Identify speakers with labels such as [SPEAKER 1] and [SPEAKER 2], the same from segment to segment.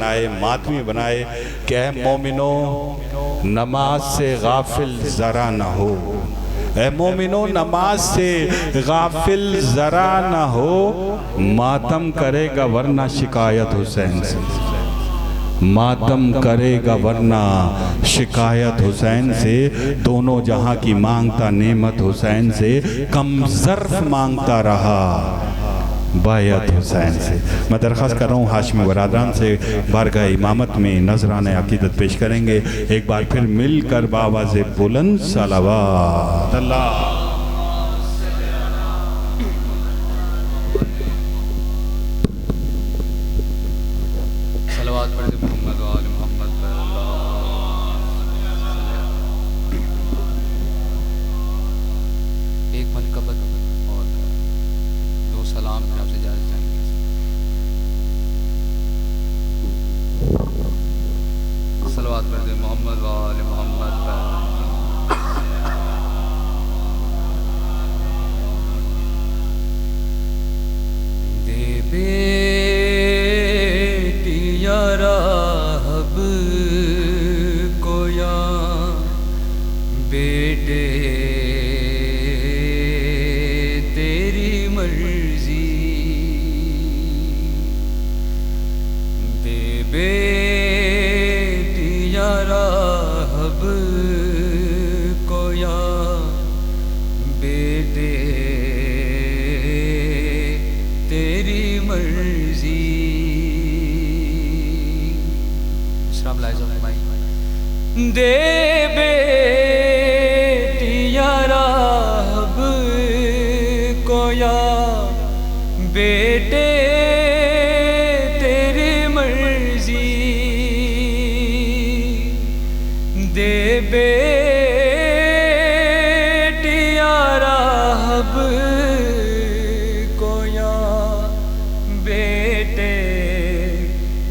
[SPEAKER 1] بنائے ماتمی بنائے کہ اے مومنو نماز سے غافل ذرا نہ ہو، اے مومنو نماز سے غافل ذرا نہ ہو، ماتم کرے گا ورنہ شکایت حسین سے، ماتم کرے گا ورنہ شکایت حسین سے، دونوں جہاں کی مانگتا نعمت حسین سے، کم ظرف مانگتا رہا بایت حسین سے۔ میں درخواست کر رہا ہوں ہاشمی برادران سے بارگاہ امامت میں نذرانِ عقیدت پیش کریں گے، ایک بار پھر مل کر بآواز بلند صلوات اللہ۔
[SPEAKER 2] صلوات پڑھتے محمد و آل محمد پر ایک منقبت اور دو سلام پھر آپ سے اجازت چاہیں گے۔ صلوات پڑھتے محمد و آل محمد پر دے بیٹی یا راہب کو یا بیٹے تیری مرضی، دے بیٹی یا راہب کو یا بیٹے تیری مرضی۔ اسلام لائز فرمائی دے بیٹی یا راہب کو یا بیٹے تیری مرضی، دے بیٹی یا راہب کو یا بیٹے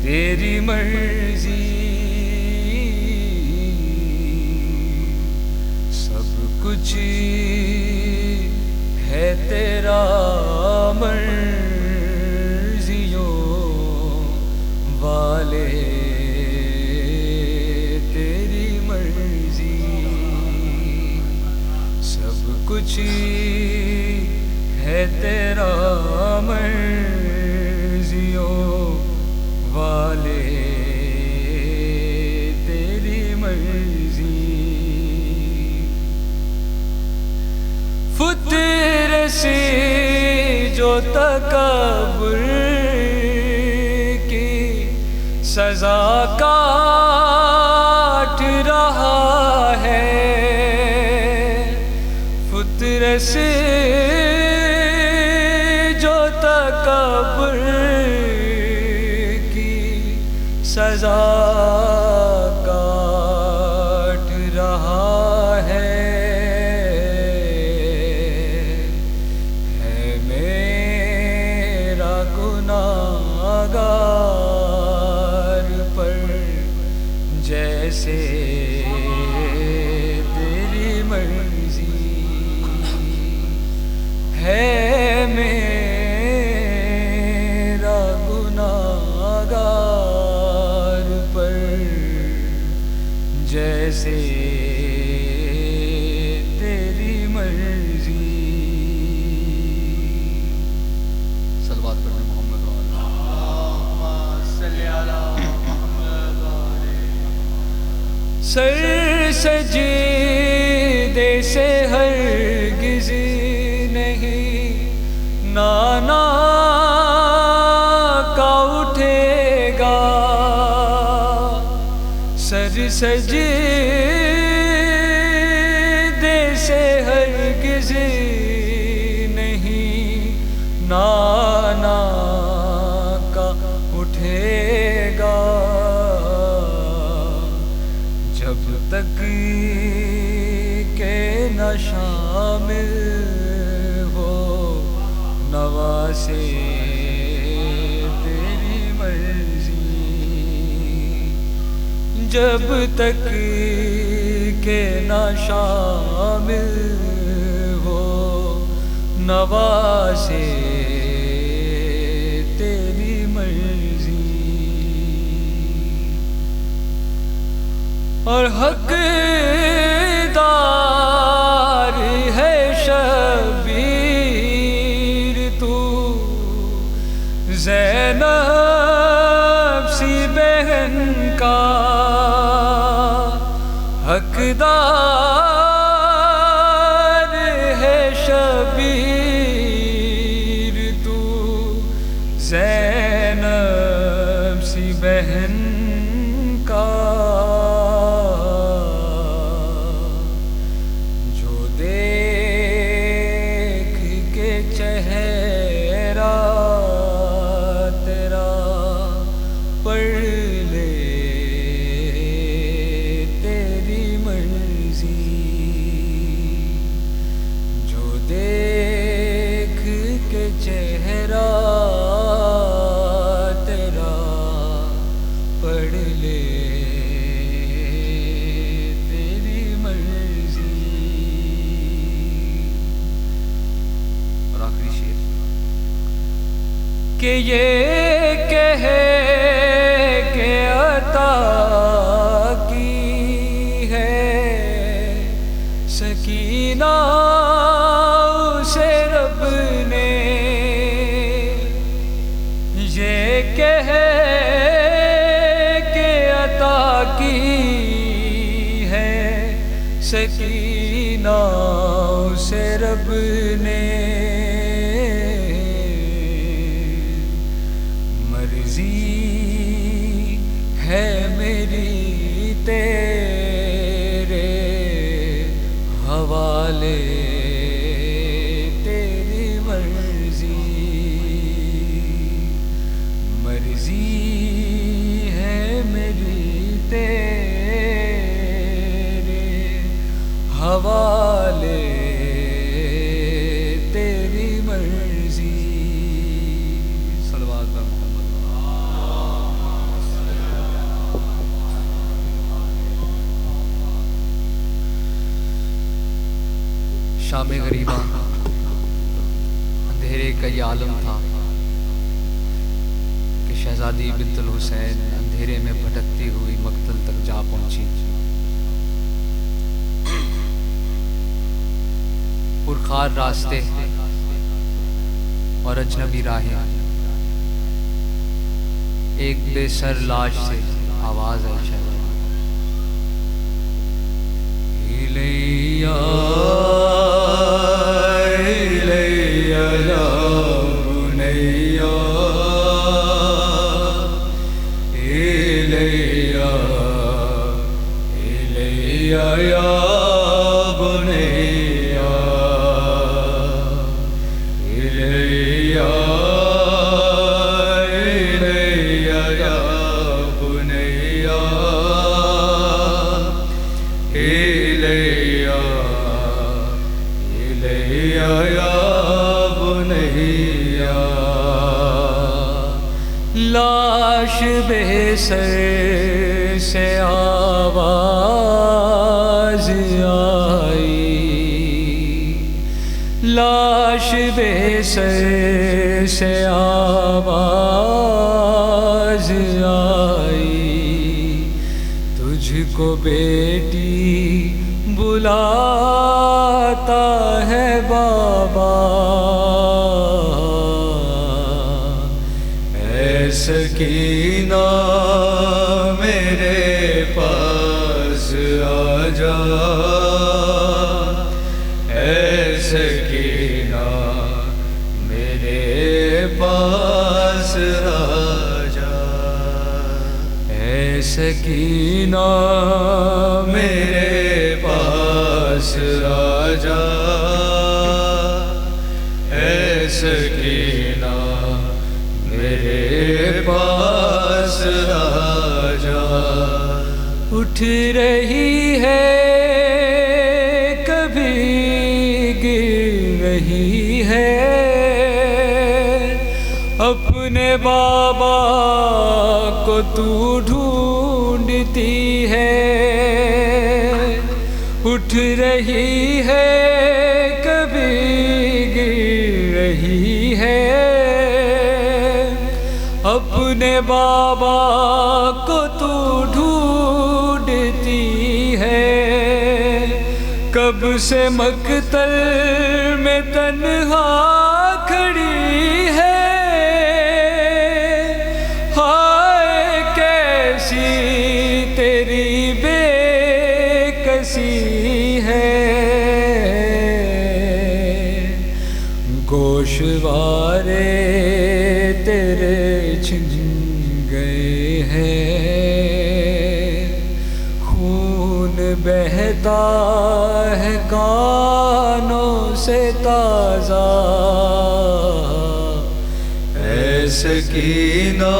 [SPEAKER 2] تیری مرضی، سب کچھ ہے تیرا مرضیوں والے تیری مرضی، سب کچھ ہے تیرا مرضیوں والے تیری مرضی، فطر سے جو تکبر کی سزا کاٹ رہا ہے، فطر سے جو تکبر کی سزا کاٹ رہا ہے میرا گناہگار پر جیسے تیری مرضی ہے، میرا گناہگار پر جیسے تیری مرضی۔ صلوات پڑھیں محمد و آل محمد صلی علی محمد و آل محمد۔ سر سجدے سے ہرگز نہیں نانا کا اٹھے گا، سر سجدے سے ہرگز نہیں نانا کا اٹھے گا، جب تک کہ نہ شامل ہو نواسے تیری مرضی، جب تک کہ نہ شامل ہو نواسے تیری مرضی، اور حقدار ہے شبیر تو زینب سی بہن کا حقدار ہے شبیر تو زینب سی بہن کا جو دیکھ کے چہرہ تیرا پڑھ لے تیری مرضی، جو دیکھ کے چہرہ تیرا پڑھ لے تیری مرضی۔ اور آخری شعر کہ یہ کہے کہ عطا کی ہے سکینہ اسے رب نے، یہ کہے کہ عطا کی ہے سکینہ اسے رب نے، مرضی ہے میری تیرے حوالے تیری مرضی، مرضی ہے میری تیرے حوالے تیری مرضی۔ صلوات پر محمد۔ شام غریبہ اندھیرے کا یہ عالم تھا کہ شہزادی بنت الحسین اندھیرے میں بھٹکتی ہوئی مقتل تک جا پہنچی۔ پرخار راستے اور اجنبی راہیں، ایک بے سر لاش سے آواز آئی شہزادی لاش بے سر سے آواز آئی، لاش بے سر سے آواز آئی، تجھ کو بیٹی بلاتا ہے بابا، سکینہ میرے پاس آ جا، اے سکینہ میرے پاس آ جا، اے سکینہ میرے پاس آ جا، اے سکینہ میرے پاس آ جا۔ اٹھ رہی ہے کبھی گر رہی ہے، اپنے بابا کو تو ڈھونڈتی ہے، اٹھ رہی ہے کبھی گر رہی ہے، اپنے بابا کو تو ڈھونڈتی کب سے مقتل میں تنہا کھڑی ہے، ہائے کیسی تیری بے کسی ہے، گوشوارے تیرے چھن گئے ہیں، خون بہتا ہے کانوں سے تازہ،
[SPEAKER 3] اے سکینہ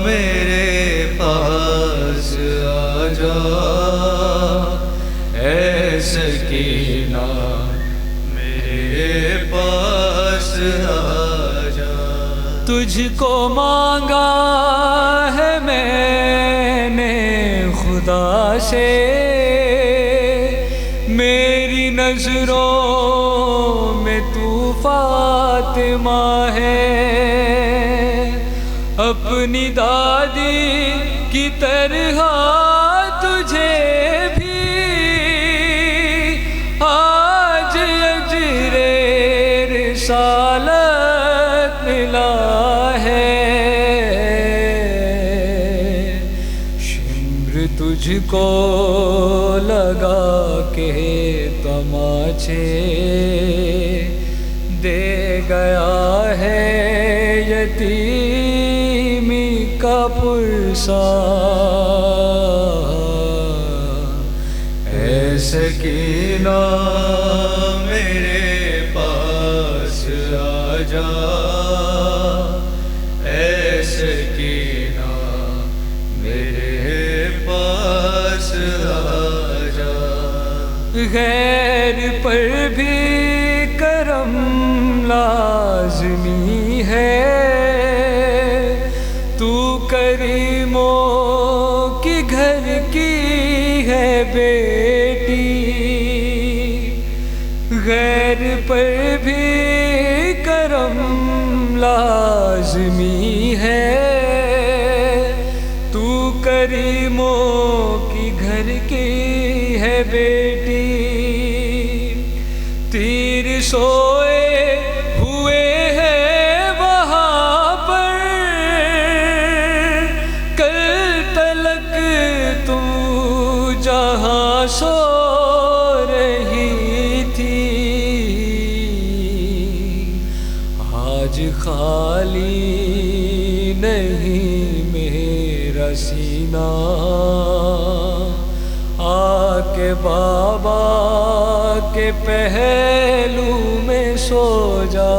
[SPEAKER 3] میرے پاس آ جا، اے سکینہ میرے پاس آ جا،
[SPEAKER 2] تجھ کو مانگا ہے میں نے خدا سے، میری نظروں میں تو فاطمہ ہے، اپنی دادی کی طرح تجھے بھی آج اجر رسالت ملا ہے، شمر تجھ کو لگا کے تماچے دے گیا ہے، یتیمی کا پرسا،
[SPEAKER 3] اے سکینہ میرے پاس آ جا، اے سکینہ میرے پاس آ جا،
[SPEAKER 2] غیر پر بھی کرم لازمی ہے، تو کریموں کی گھر کی ہے بیٹی، غیر پر بھی کرم لازمی ہے، تو کریموں کی گھر کی ہے بیٹی، تیر سوئے ہوئے ہیں وہاں پر، کل تلک تو جہاں سو رہی تھی، آج خالی نہیں میرا سینہ، آ کے بابا کے پہلو میں سو جا،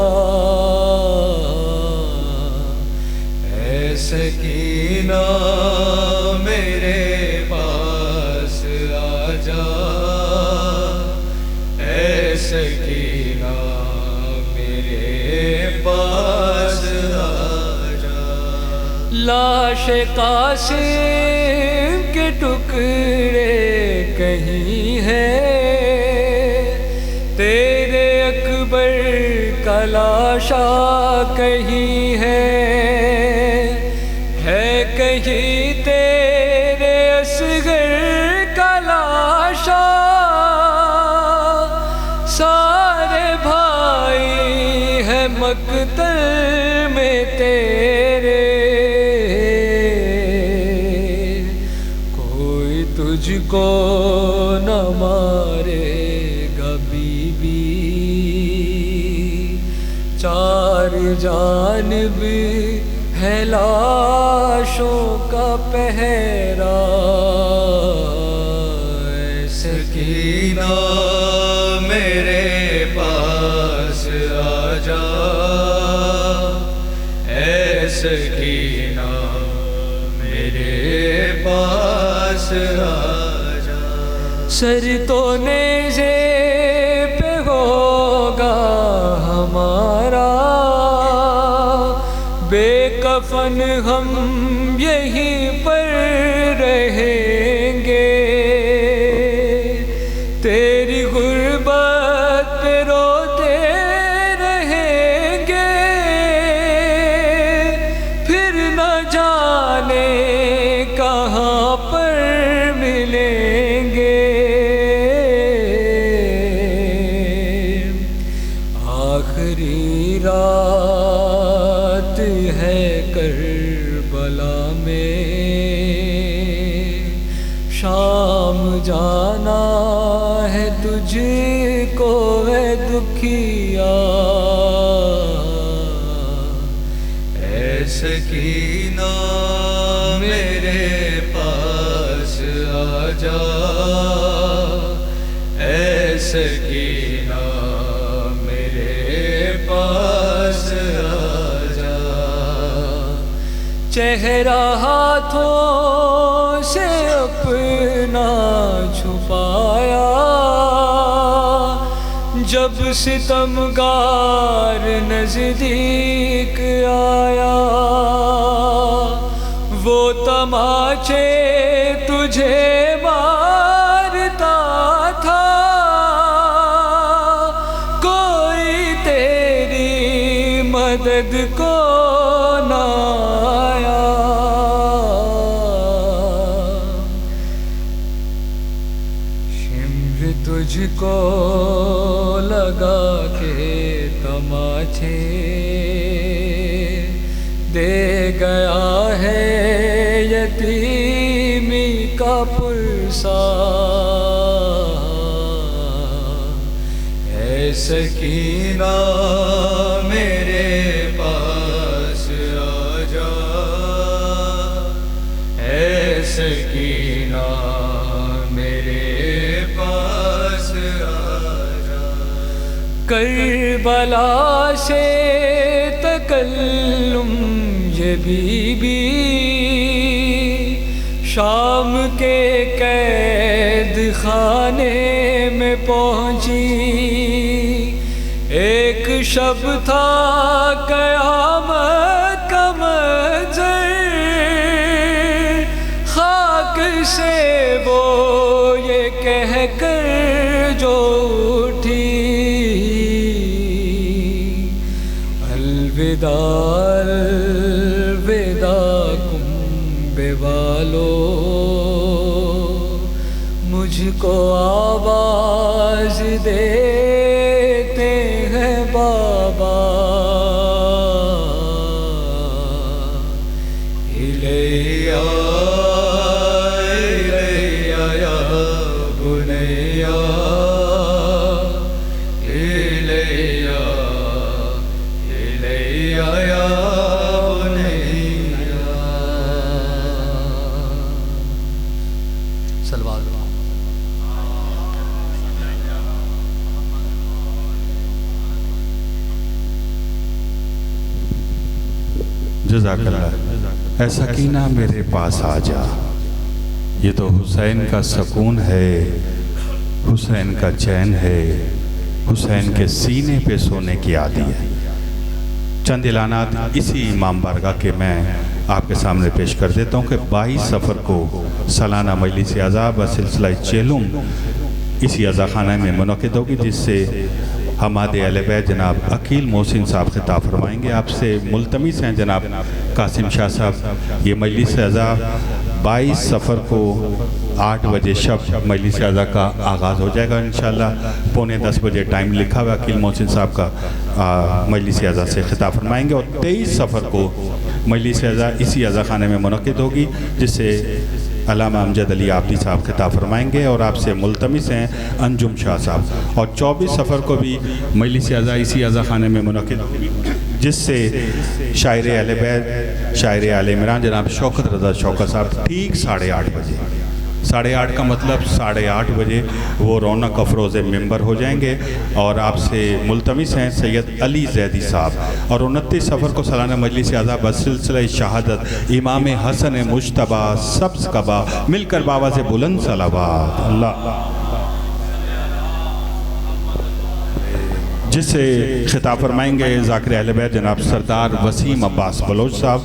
[SPEAKER 3] اے سکینہ میرے پاس آ جا، اے سکینہ میرے پاس آ جا،
[SPEAKER 2] لاش قاسم کے ٹکڑے کہیں ہے، تیرے اکبر کا لاشا کہیں ہے کہیں تیرے اصغر کا لاشا، سارے بھائی ہیں مقتل میں تیرے، کوئی تجھ کو نہ مارے گا بی بی، چار جانب ہے لاشوں کا پہرا،
[SPEAKER 3] سکینہ میرے پاس آ جا، اے سکینہ میرے پاس آ جا،
[SPEAKER 2] سر تو نیزے پہ ہوگا ہمارا، بے کفن ہم یہیں پر رہیں گے، تیری غربت پہ روتے رہیں گے، پھر نہ جانے کہاں پر ملیں گے،
[SPEAKER 3] جانا ہے تجھ کو ہے دکھیا، اے سکینہ میرے پاس آ جا، اے سکینہ میرے پاس آ جا، چہرہ ہاتھوں سے اپنا چھپایا، جب ستمگار نزدیک آیا، وہ تماچے تجھے مارتا تھا، کوئی تیری مدد کو نہ آیا، شمر تجھ کو لگا کے تماچے دے گیا ہے یتیمی کا پرسا، اے سکینہ میرے پاس آ جا، اے سکینہ میرے پاس آ جا، کربلا سے تکلم یہ بی بی شام کے قید خانے میں پہنچی، ایک شب تھا قیامت کا منظر، خاک سے وہ یہ کہہ کر جو اٹھی، الوداع الوداع کنبے والو، مجھ کو آواز دیتے ہیں بابا، الیہ الیہ یا بنیا، الیہ الیہ یا بنیا،
[SPEAKER 2] صلوات
[SPEAKER 1] جزاک اللہ۔ اے سکینہ میرے پاس آ جا، یہ تو حسین کا سکون ہے، حسین کا چین ہے، حسین کے سینے پہ سونے کی عادی ہے۔ چند اعلانات اسی امام بارگاہ کے میں آپ کے سامنے پیش کر دیتا ہوں کہ 22 صفر کو سالانہ مجلس عزا سلسلہ چیلم اسی عزا خانہ میں منعقد ہوگی، جس سے حماد اہل بیت جناب عقیل محسن صاحب خطاب فرمائیں گے۔ آپ سے ملتمس ہیں جناب قاسم شاہ صاحب، یہ مجلس عزا 22 صفر کو 8 بجے شب مجلس عزا کا آغاز ہو جائے گا انشاءاللہ، 9:45 بجے ٹائم لکھا ہوا عقیل محسن صاحب کا مجلس عزا سے خطاب فرمائیں گے، اور 23 صفر کو مجلس عزا اسی عزا خانے میں منعقد ہوگی، جس سے علامہ امجد علی آبدی صاحب خطاب فرمائیں گے، اور آپ سے ملتمس ہیں انجم شاہ صاحب، اور 24 صفر کو بھی مجلس عزا اسی عزا خانے میں منعقد ہوگی، جس سے شاعر اہل بیت شاعر آل عمران جناب شوکت رضا شوکت صاحب ٹھیک 8:30 بجے، 8:30 کا مطلب 8:30 بجے وہ رونق افروز ممبر ہو جائیں گے، اور آپ سے ملتمس ہیں سید علی زیدی صاحب، اور 29 صفر کو سالانہ مجلس عزا بسلسلہ شہادت امام حسن مجتبی سبز کبا، مل کر بابا سے بلند صلوات اللہ، جس سے خطاب فرمائیں گے ذاکر اہل بیت جناب سردار وسیم عباس بلوچ صاحب،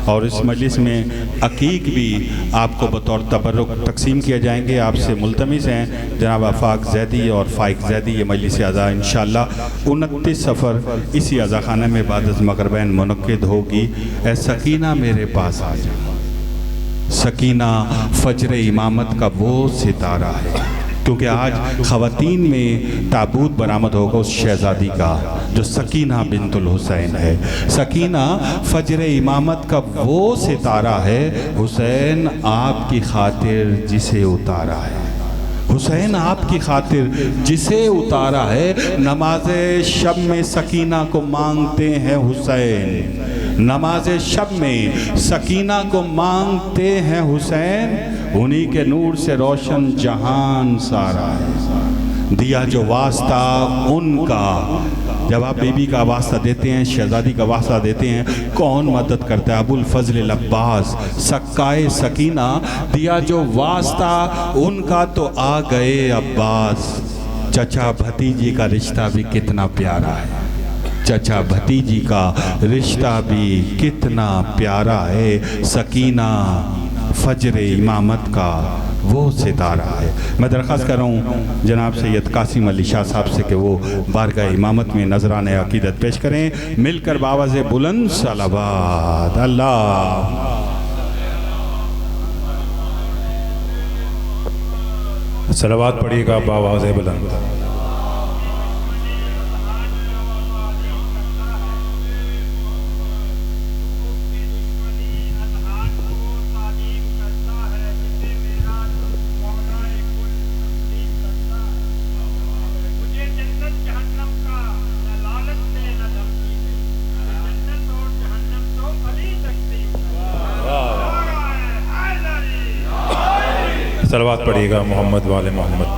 [SPEAKER 1] اور اس مجلس میں عقیق بھی آپ کو بطور تبرک تقسیم کیے جائیں گے۔ آپ سے ملتمس ہیں جناب آفاق زیدی اور فائق زیدی، یہ مجلس عزا انشاءاللہ 29 صفر اسی عزا خانہ میں بعد از مغربین منعقد ہوگی۔ اے سکینہ میرے پاس آ جا، سکینہ فجر امامت کا وہ ستارہ ہے، کیونکہ آج خواتین میں تابوت برآمد ہوگا اس شہزادی کا جو سکینہ بنت الحسین ہے۔ سکینہ فجر امامت کا وہ ستارہ ہے، حسین آپ کی خاطر جسے اتارا ہے۔ حسین آپ کی خاطر جسے اتارا ہے، نماز شب میں سکینہ کو مانگتے ہیں حسین، نماز شب میں سکینہ کو مانگتے ہیں حسین، انہی کے نور سے روشن جہان سارا ہے، دیا جو واسطہ ان کا۔ جب آپ بی بی کا واسطہ دیتے ہیں، شہزادی کا واسطہ دیتے ہیں، کون مدد کرتا ہے؟ ابو الفضل العباس سکائے سکینہ، دیا جو واسطہ ان کا تو آ گئے عباس۔ چچا بھتیجی کا رشتہ بھی کتنا پیارا ہے، چچا بھتیجی کا رشتہ بھی کتنا پیارا ہے، سکینہ فجر امامت کا وہ ستارہ ہے۔ میں درخواست کر رہا ہوں جناب سید قاسم علی شاہ صاحب سے کہ وہ بارگاہ امامت میں نذرانِ عقیدت پیش کریں، مل کر بآواز بلند صلوات۔ اللہ
[SPEAKER 4] صلوات پڑھیے گا بآواز بلند۔ صلوات پڑھیے گا محمد والے محمد۔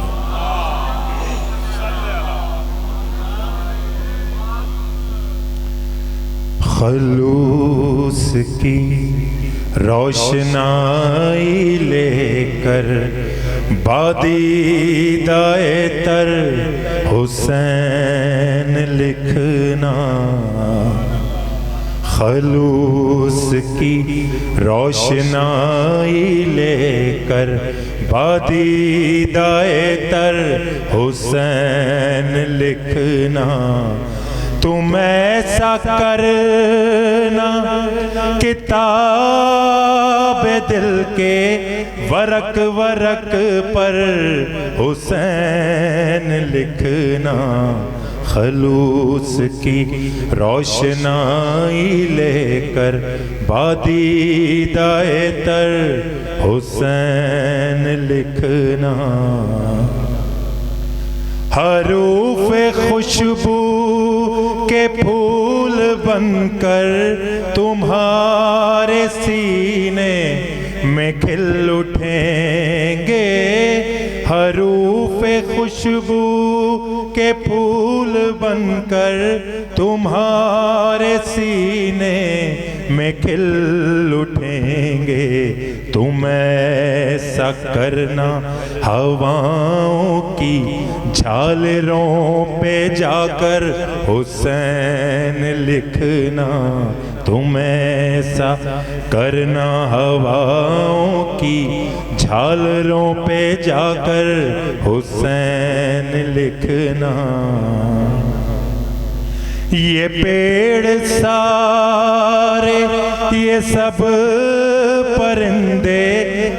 [SPEAKER 4] خلوص کی روشنائی لے کر بادیدائے تر حسین لکھنا، خلوص کی روشنائی لے کر بادیدائے تر حسین لکھنا، تم ایسا کرنا کتاب دل کے ورق ورق پر حسین لکھنا، خلوص کی روشنائی لے کر بادیدائے تر حسین لکھنا، حروف خوشبو کے پھول بن کر تمہارے سینے میں کھل اٹھیں گے، حروف خوشبو کے پھول بن کر تمہارے سینے میں کھل اٹھیں گے، تم ایسا کرنا ہواؤں کی جھالروں پہ جا کر حسین لکھنا، تم ایسا کرنا ہواؤں کی جھالروں پہ جا کر حسین لکھنا، یہ پیڑ سارے یہ سب پرندے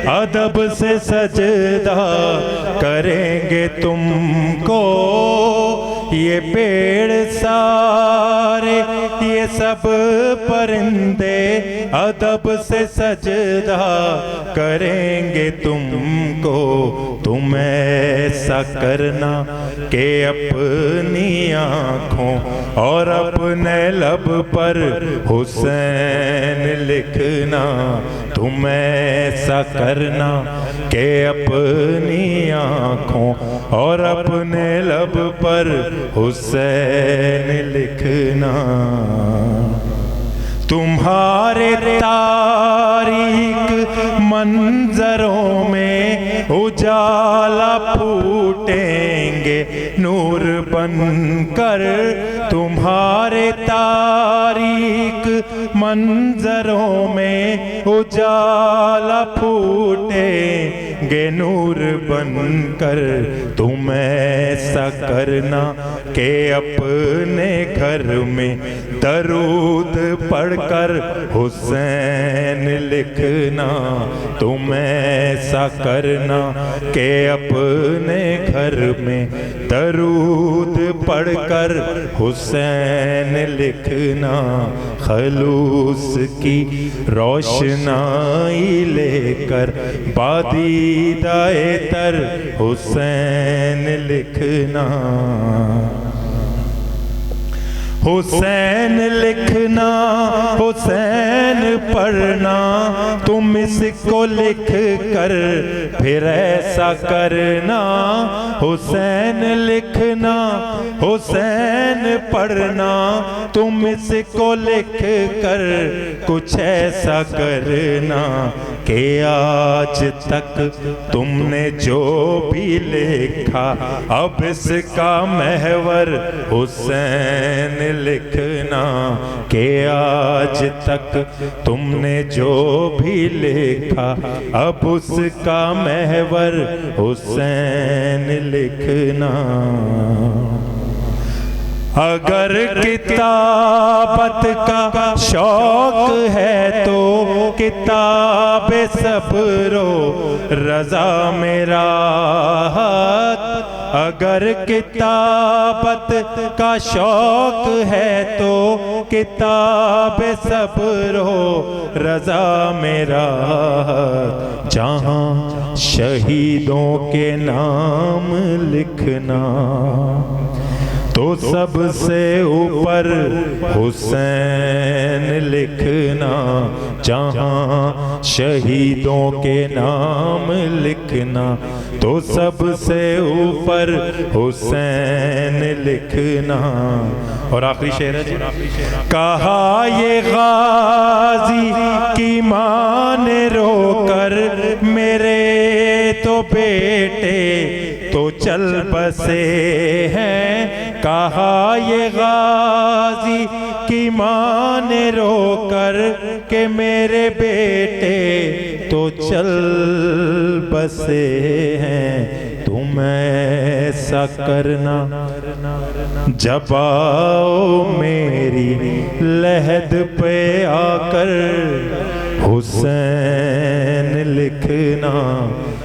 [SPEAKER 4] ادب سے سجدہ کریں گے تم کو، یہ پیڑ سارے یہ سب پرندے ادب سے سجدہ کریں گے تم کو، تم ایسا کرنا کہ اپنی آنکھوں اور اپنے لب پر حسین لکھنا، تم ایسا کرنا کہ اپنی آنکھوں اور اپنے لب پر حسین لکھنا، تمہارے تاریک منظروں میں اجالا پھوٹیں گے نور بن کر، تمہارے تاریک منظروں میں اجالا پھوٹیں گے نور بن کر، تم ایسا کرنا کہ اپنے گھر میں درود پڑھ کر حسین لکھنا، تم ایسا کرنا کہ اپنے گھر میں درود پڑھ کر حسین لکھنا، خلوص کی روشنائی لے کر بادیدہ تر حسین لکھنا، حسین لکھنا، حسین پڑھنا، تم اس کو لکھ کر پھر ایسا کرنا، حسین لکھنا، حسین پڑھنا، تم اس کو لکھ کر کچھ ایسا کرنا کہ آج تک تم نے جو بھی لکھا اب اس کا محور حسین لکھنا، کہ آج تک تم نے جو بھی لکھا اب اس کا محور حسین لکھنا۔ اگر کتابت کا شوق ہے تو کتاب صبر و رضا میں راحت، اگر کتابت کا شوق ہے تو کتاب صبر و رضا میں راحت، جہاں شہیدوں کے نام لکھنا تو سب سے اوپر حسین لکھنا، جہاں شہیدوں کے نام لکھنا تو سب سے اوپر حسین لکھنا۔ اور آخری شعر ہے، کہا یہ غازی کی ماں نے رو کر میرے تو بیٹے تو چل بسے ہیں، کہا یہ غازی کی ماں نے رو کر کہ میرے بیٹے تو چل بسے ہیں، تم ایسا کرنا جب آؤ میری لحد پہ آ کر حسین لکھنا،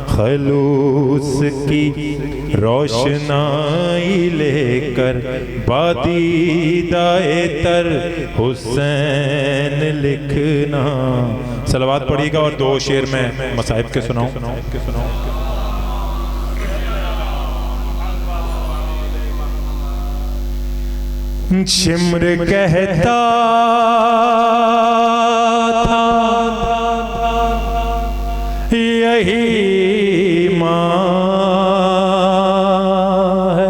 [SPEAKER 4] خلوص کی روشنائی لے کر بادیدہ تر حسین لکھنا۔ صلوات پڑھیے گا اور دو شعر میں مصائب کے سناؤں۔ شمر کہتا تھا یہی ماں ہے،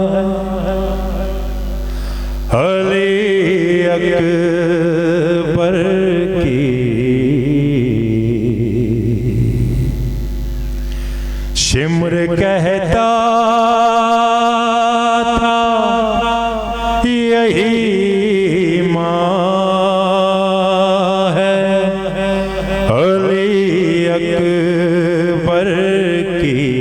[SPEAKER 4] علی اکبر کی شمر کہتا تھا یہی ماں ہے، علی اکبر کی،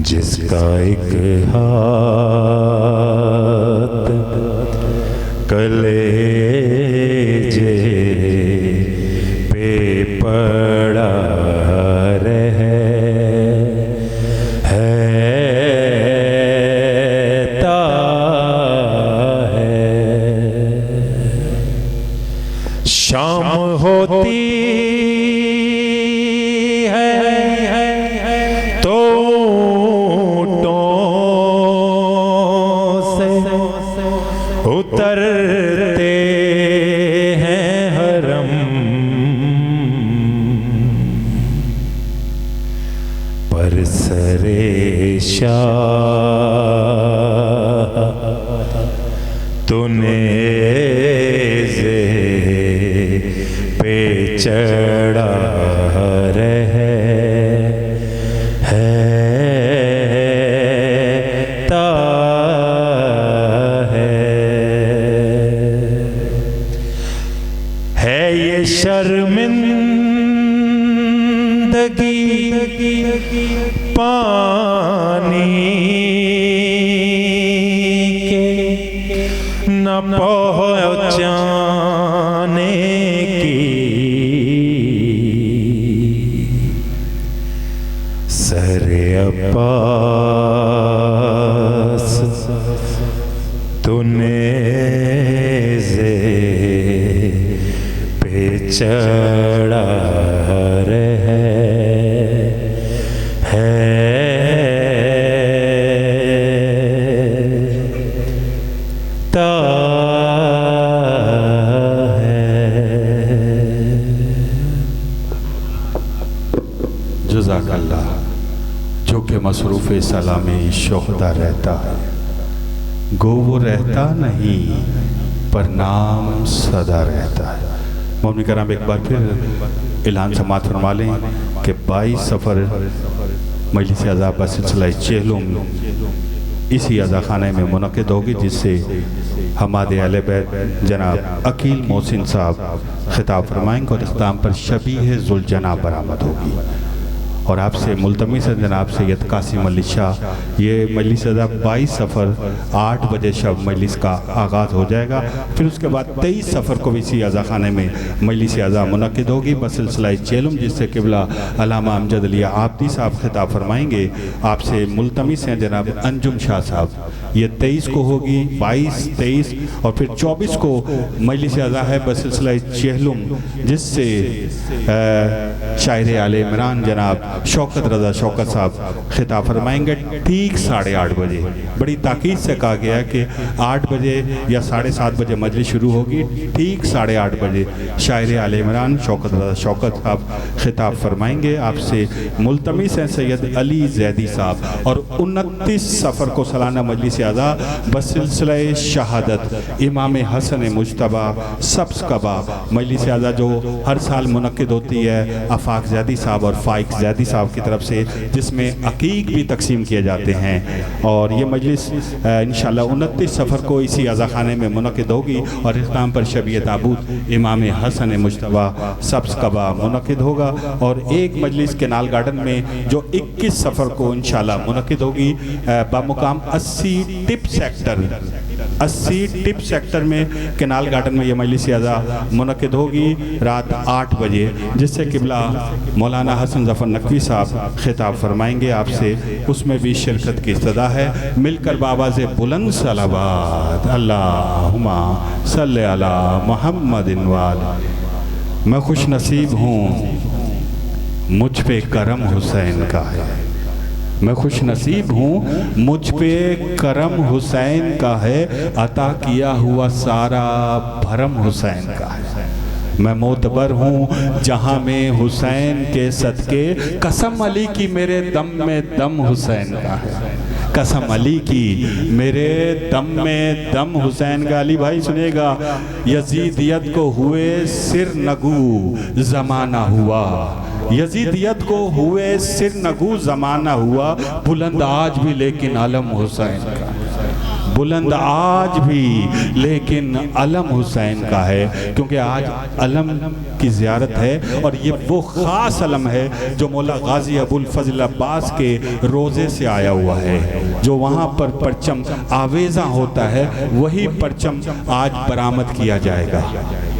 [SPEAKER 4] جس کا ایک ہاتھ کلیجے پہ پڑا رہے شام ہوتی ہے تو اونٹوں سے اترتے ہیں حرم پر سرے شاہ تو نیزے پہ چڑھا رہتا ہے یہ شرمندگی پانی کے نہ پہنچانے کی سر عباس تو نیزے پہ چڑھا
[SPEAKER 1] جزاک اللہ. جو کہ مصروف سلامی شہدہ رہتا ہے، گو وہ رہتا نہیں پر نام صدا رہتا ہے. مومن کرام ایک بار پھر اعلان سماعت فرما لیں کہ 22 سفر مجلس عزا پر سلسلہ چہلم اسی عزا خانے میں منعقد ہوگی، جس سے ہمارے اہل بیت جناب عقیل محسن صاحب خطاب فرمائیں گے اور اختتام پر شبیہ ذوالجناح برآمد ہوگی. اور آپ سے ملتمس ہے جناب سید قاسم علی شاہ، یہ مجلس عزا 22 سفر 8 بجے شب مجلس کا آغاز ہو جائے گا. پھر اس کے بعد 23 سفر کو بھی اسی عزا خانے میں مجلس عزا منعقد ہوگی بسلسلہ چہلم، جس سے قبلہ علامہ امجد علی عابدی صاحب خطاب فرمائیں گے. آپ سے ملتمس ہیں جناب انجم شاہ صاحب، یہ 23 کو ہوگی، 22 23 اور پھر 24 کو مجلس عزا ہے بسلسلہ چہلم، جس سے شاعر آل عمران جناب شوکت رضا شوکت صاحب خطاب فرمائیں گے ٹھیک 8:30 بجے. بڑی تاکید سے کہا گیا کہ 8 بجے یا 7:30 بجے مجلس شروع ہوگی، ٹھیک 8:30 بجے شاعر آل عمران شوکت رضا شوکت صاحب خطاب فرمائیں گے. آپ سے ملتمس ہیں سید علی زیدی صاحب. اور 29 سفر کو سالانہ مجلس عزا بسلسلہ شہادت امام حسن مجتبی سبز قبا مجلس عزا جو ہر سال منعقد ہوتی ہے آفاق زیدی صاحب اور فائق زیدی صاحب کی طرف سے، جس میں عقیق بھی تقسیم کیے جاتے ہیں. اور یہ مجلس انشاءاللہ 29 سفر کو اسی عزا خانے میں منعقد ہوگی اور اختتام پر شبیہ تابوت امام حسن مجتبی سبز قبا منعقد ہوگا. اور ایک مجلس کنال گارڈن میں جو 21 سفر کو انشاءاللہ منعقد ہوگی بمقام 80 ٹپ سیکٹر میں کنال گارڈن میں یہ مجلس عزا منعقد ہوگی رات 8 بجے، جس سے قبلہ مولانا حسن ظفر نقوی صاحب خطاب فرمائیں گے. آپ سے اس میں بھی شرکت کی استدعا ہے. مل کر بآواز بلند صلوات اللہم صلی علی محمد وآلہ. میں خوش نصیب ہوں مجھ پہ کرم حسین کا ہے، میں خوش نصیب ہوں مجھ پہ کرم حسین کا ہے، عطا کیا ہوا سارا بھرم حسین کا ہے. میں معتبر ہوں جہاں میں حسین کے صدقے، قسم علی کی میرے دم میں دم حسین کا ہے، قسم علی کی میرے دم میں دم حسین کا. علی بھائی سنیے گا، یزیدیت کو ہوئے سر نگو زمانہ ہوا، یزیدیت کو ہوئے سر نگو زمانہ ہوا، بلند آج بھی لیکن علم حسین کا، بلند آج بھی لیکن علم حسین کا ہے. کیونکہ آج علم کی زیارت ہے اور یہ وہ خاص علم ہے جو مولا غازی ابو الفضل عباس کے روزے سے آیا ہوا ہے. جو وہاں پر پرچم آویزاں ہوتا ہے وہی پرچم آج برآمد کیا جائے گا.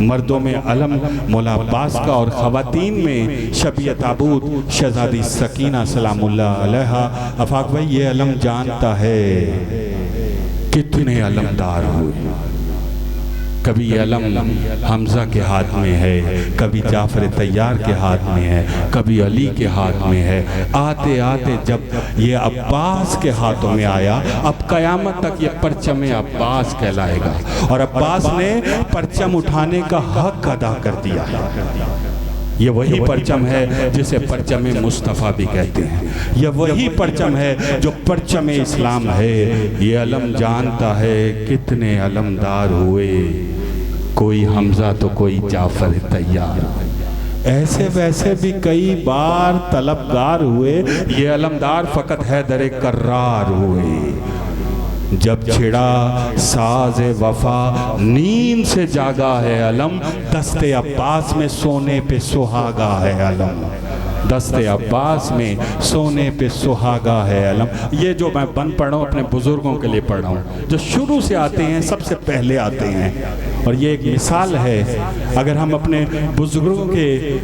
[SPEAKER 1] مردوں میں علم مولا عباس کا اور خواتین میں شبیہ تابوت شہزادی سکینہ سلام اللہ علیہا. افاق بھائی یہ علم جانتا ہے کتنے علمدار ہوئے. کبھی یہ علم حمزہ کے ہاتھ میں ہے، کبھی جعفر طیار کے ہاتھ میں ہے، کبھی علی کے ہاتھ میں ہے. آتے آتے جب یہ عباس کے ہاتھوں میں آیا، اب قیامت تک یہ پرچم عباس کہلائے گا. اور عباس نے پرچم اٹھانے کا حق ادا کر دیا. یہ وہی پرچم ہے جسے پرچم مصطفیٰ بھی کہتے ہیں، یہ وہی پرچم ہے جو پرچم اسلام ہے. یہ علم جانتا ہے کتنے علمدار ہوئے، کوئی حمزہ تو کوئی جعفر طیار، ایسے ویسے بھی کئی بار طلبگار ہوئے، یہ علمدار فقط حیدر کرار ہوئے. جب چھڑا ساز وفا نیند سے جاگا ہے علم، دست عباس میں سونے پہ سہاگا ہے علم. دست عباس میں سونے پہ سہاگا ہے علم. یہ جو میں بند پڑھ رہا ہوں اپنے بزرگوں کے لیے پڑھ رہا ہوں جو شروع سے آتے ہیں, سب سے پہلے آتے ہیں, اور یہ ایک مثال ہے. اگر ہم اپنے بزرگوں کے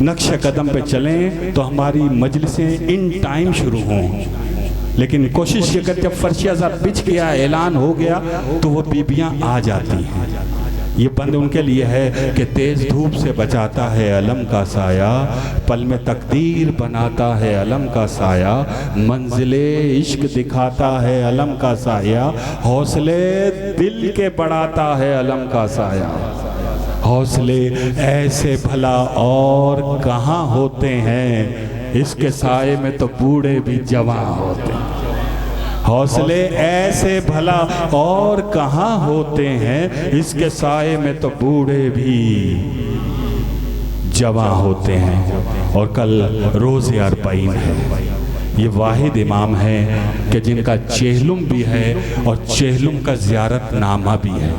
[SPEAKER 1] نقش قدم پہ چلیں تو ہماری مجلسیں ان ٹائم شروع ہوں, لیکن کوشش یہ کر جب فرش ازاں بچ گیا, اعلان ہو گیا, تو وہ بیبیاں آ جاتی ہیں. یہ بند ان کے لیے ہے کہ تیز دھوپ سے بچاتا ہے علم کا سایہ, پل میں تقدیر بناتا ہے علم کا سایہ, منزل عشق دکھاتا ہے علم کا سایہ, حوصلے دل کے بڑھاتا ہے علم کا سایہ. حوصلے ایسے بھلا اور کہاں ہوتے ہیں, اس کے سائے میں تو بوڑھے بھی جوان ہوتے ہیں. حوصلے ایسے بھلا اور کہاں ہوتے ہیں, اس کے سائے میں تو بوڑھے بھی جوان ہوتے ہیں. اور کل روز اربعین ہے. یہ واحد امام ہے کہ جن کا چہلم بھی ہے اور چہلم کا زیارت نامہ بھی ہے.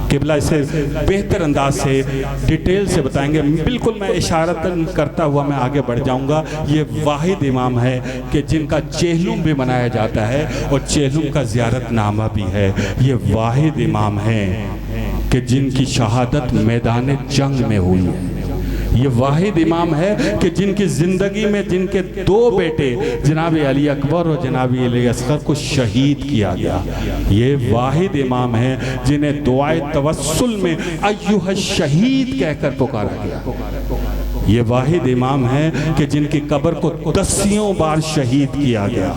[SPEAKER 1] قبلہ اسے بہتر انداز سے ڈیٹیل سے بتائیں گے, بالکل میں اشارتاً کرتا ہوا میں آگے بڑھ جاؤں گا. یہ واحد امام ہے کہ جن کا چہلم بھی منایا جاتا ہے اور چہلم کا زیارت نامہ بھی ہے. یہ واحد امام ہے کہ جن کی شہادت میدان جنگ میں ہوئی ہے. یہ واحد امام ہے کہ جن کی زندگی میں جن کے 2 بیٹے جناب علی اکبر اور جناب علی اصغر کو شہید کیا گیا. یہ واحد امام ہے جنہیں دعائے توسل میں ایھا الشہید کہہ کر پکارا گیا. یہ واحد امام ہے کہ جن کی قبر کو 10 بار شہید کیا گیا.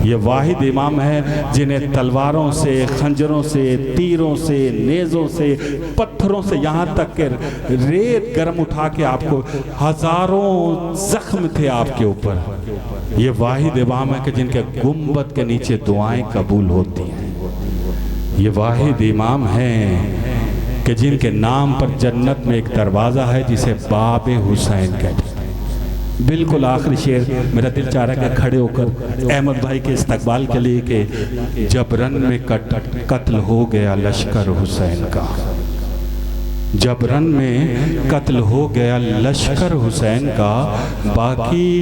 [SPEAKER 1] یہ واحد امام ہے جنہیں تلواروں سے, خنجروں سے, تیروں سے, نیزوں سے, پتھروں سے, یہاں تک کہ ریت گرم اٹھا کے آپ کو ہزاروں زخم تھے آپ کے اوپر. یہ واحد امام ہے کہ جن کے گنبد کے نیچے دعائیں قبول ہوتی ہیں. یہ واحد امام ہیں کہ جن کے نام پر جنت میں ایک دروازہ ہے جسے باب حسین کہتے ہیں. بالکل آخری شعر میرا دل چاہ رہا ہے کہ کھڑے ہو کر احمد بھائی کے استقبال کے لیے کہ جب رن میں قتل ہو گیا لشکر حسین کا, جب رن میں قتل ہو گیا لشکر حسین کا, باقی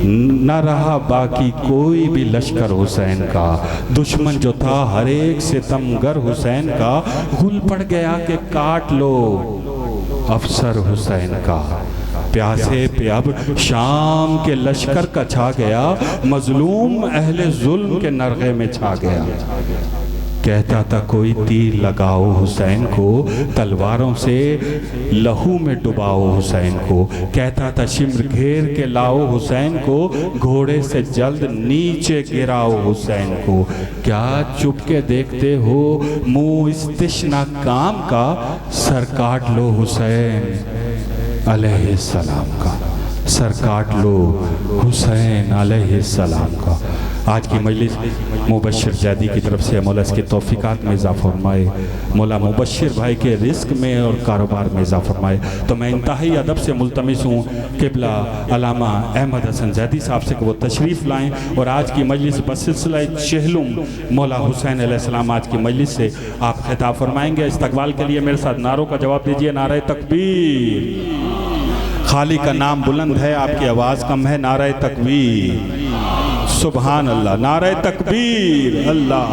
[SPEAKER 1] نہ رہا باقی کوئی بھی لشکر حسین کا. دشمن جو تھا ہر ایک ستمگر حسین کا, غل پڑ گیا کہ کاٹ لو افسر حسین کا. پیاسے پہ اب شام کے لشکر کا چھا گیا, مظلوم اہل ظلم کے نرغے میں چھا گیا. کہتا تھا کوئی تیر لگاؤ حسین کو, تلواروں سے لہو میں ڈباؤ حسین کو. کہتا تھا شمر گھیر کے لاؤ حسین کو, گھوڑے سے جلد نیچے گراؤ حسین کو. کیا چپ کے دیکھتے ہو منہ اس تشنہ کام کا, سر کاٹ لو حسین علیہ السلام کا, سر کاٹ لو حسین علیہ السلام کا. آج کی مجلس مبشر جادی کی طرف سے مولا اس کے توفیقات میں اضافہ فرمائے, مولا مبشر بھائی کے رزق میں اور کاروبار میں اضافہ فرمائے. تو میں انتہائی ادب سے ملتمس ہوں قبلہ علامہ احمد حسن زیدی صاحب سے کہ وہ تشریف لائیں اور آج کی مجلس بسلسلہ چہلم مولا حسین علیہ السلام آج کی مجلس سے آپ خطاب فرمائیں گے. استقبال کے لیے میرے ساتھ نعروں کا جواب دیجئے. نعرہ تکبیر. خالق کا نام بلند ہے, آپ کی آواز کم ہے. نعرہ تکبیر. سبحان اللہ. نعرہ تکبیر. اللہ.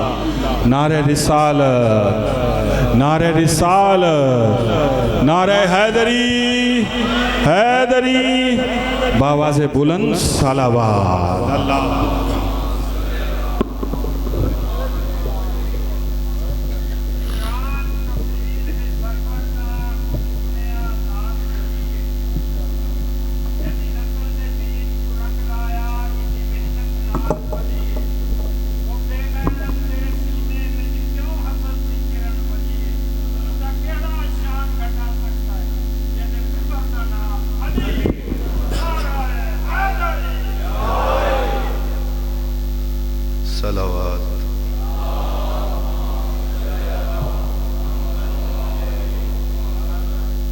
[SPEAKER 1] نعرہ رسالت. نعرہ رسالت. نعرہ حیدری. حیدری. بآواز بلند صلوات. اللہ.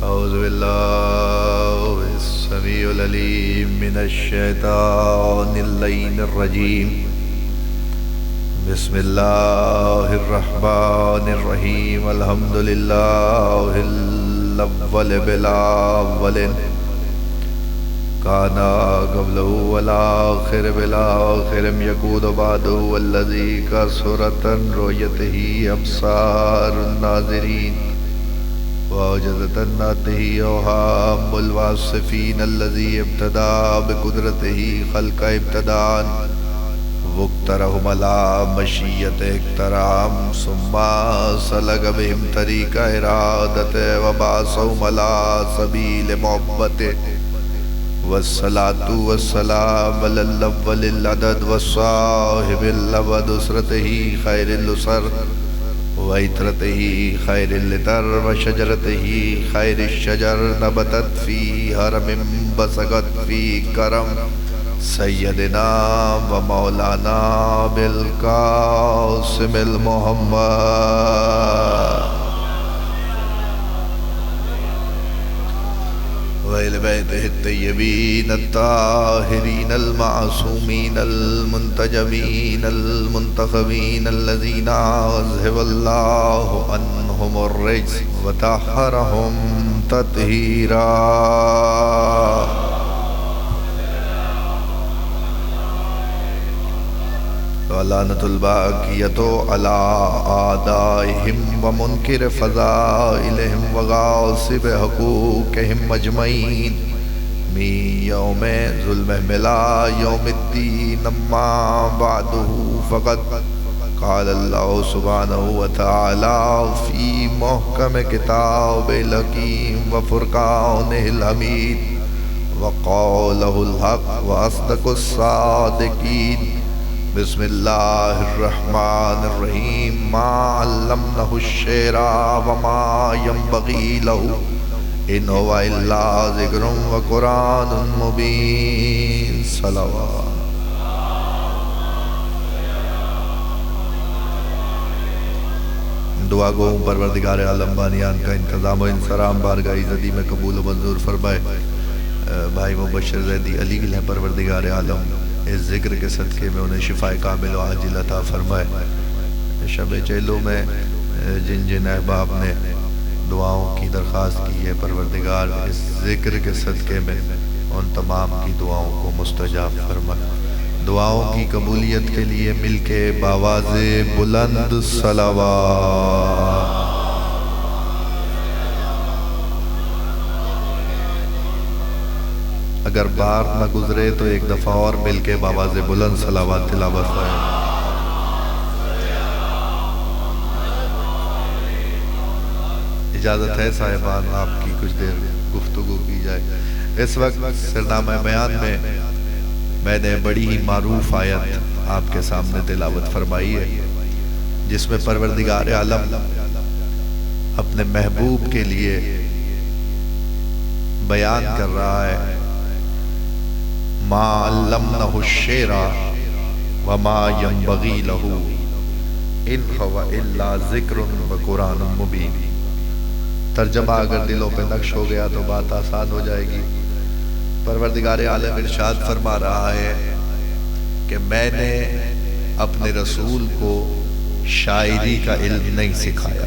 [SPEAKER 3] أعوذ بالله السميع العليم من الشيطان اللعين الرجيم. بسم الله الرحمن الرحيم. الحمد لله الأول بالأول کانا قبلہ والآخر بالآخر یکود بعد والذی کثرت رؤیتہ ابصار الناظرین واجزت ناته اوهام الواصفین الذی ابتدا بقدرتہ خلق ابتدان وقترہم علی مشیت اقترام ثم سلک بہم طریق ارادت وبعثہم علی سبیل محبت والصلاة والسلام علی الاول العدد والصاحب الابد اسرتہ خیر الاسر وعطرتہ خیر العطر وشجرتہ خیر الشجر نبتت فی حرم بسقت فی کرم سیدنا و مولانا بالقاسم المحمد وإلى بيته الطيبين الطاهرين المعصومين المنتجبين المنتخبين الذين أذهب الله عنهم الرجس وطهرهم تطهيرا ولعنة الباقية على أعدائهم ومنكر فضائلهم وغاصب حقوقهم أجمعين من يوم ظلمهم إلى يوم الدين أما بعده فقد قال الله سبحانه وتعالى في محكم كتابه الحكيم وفرقانه الحميد وقوله الحق وأصدق الصادقين بسم اللہ الرحمن الرحیم ما علمنہ الشعر وما ينبغي له ان هو الا ذکر وقرآن مبین صلوات دعا گو پروردگار عالم بانیان کا انتظام و انصرام بارگاہ عزتی میں قبول و منظور فرمائے بھائی مبشر زیدی علی گلہ پروردگار عالم اس ذکر کے صدقے میں انہیں شفاء کامل و عاجل عطا فرمائے شب چہلوں میں جن جن احباب نے دعاؤں کی درخواست کی ہے پروردگار اس ذکر کے صدقے میں ان تمام کی دعاؤں کو مستجاب فرمائے دعاؤں کی قبولیت کے لیے مل کے باواز بلند صلوات اگر بار نہ گزرے تو ایک دفعہ اور مل کے باواز بلند صلوات تلاوت کریں اجازت ہے صاحبان آپ کی کچھ دیر گفتگو کی جائے اس وقت سرنامہ بیان میں میں نے بڑی ہی معروف آیت آپ کے سامنے تلاوت فرمائی ہے جس میں پروردگار عالم اپنے محبوب کے لیے بیان کر رہا ہے ما علمنہ الشعر وما ينبغي له ان هو الا ذکر وقرآن مبین ترجمہ اگر دلوں پہ نقش ہو گیا تو بات آسان ہو جائے گی پروردگار عالم ارشاد فرما رہا ہے کہ میں نے اپنے رسول کو شاعری کا علم نہیں سکھایا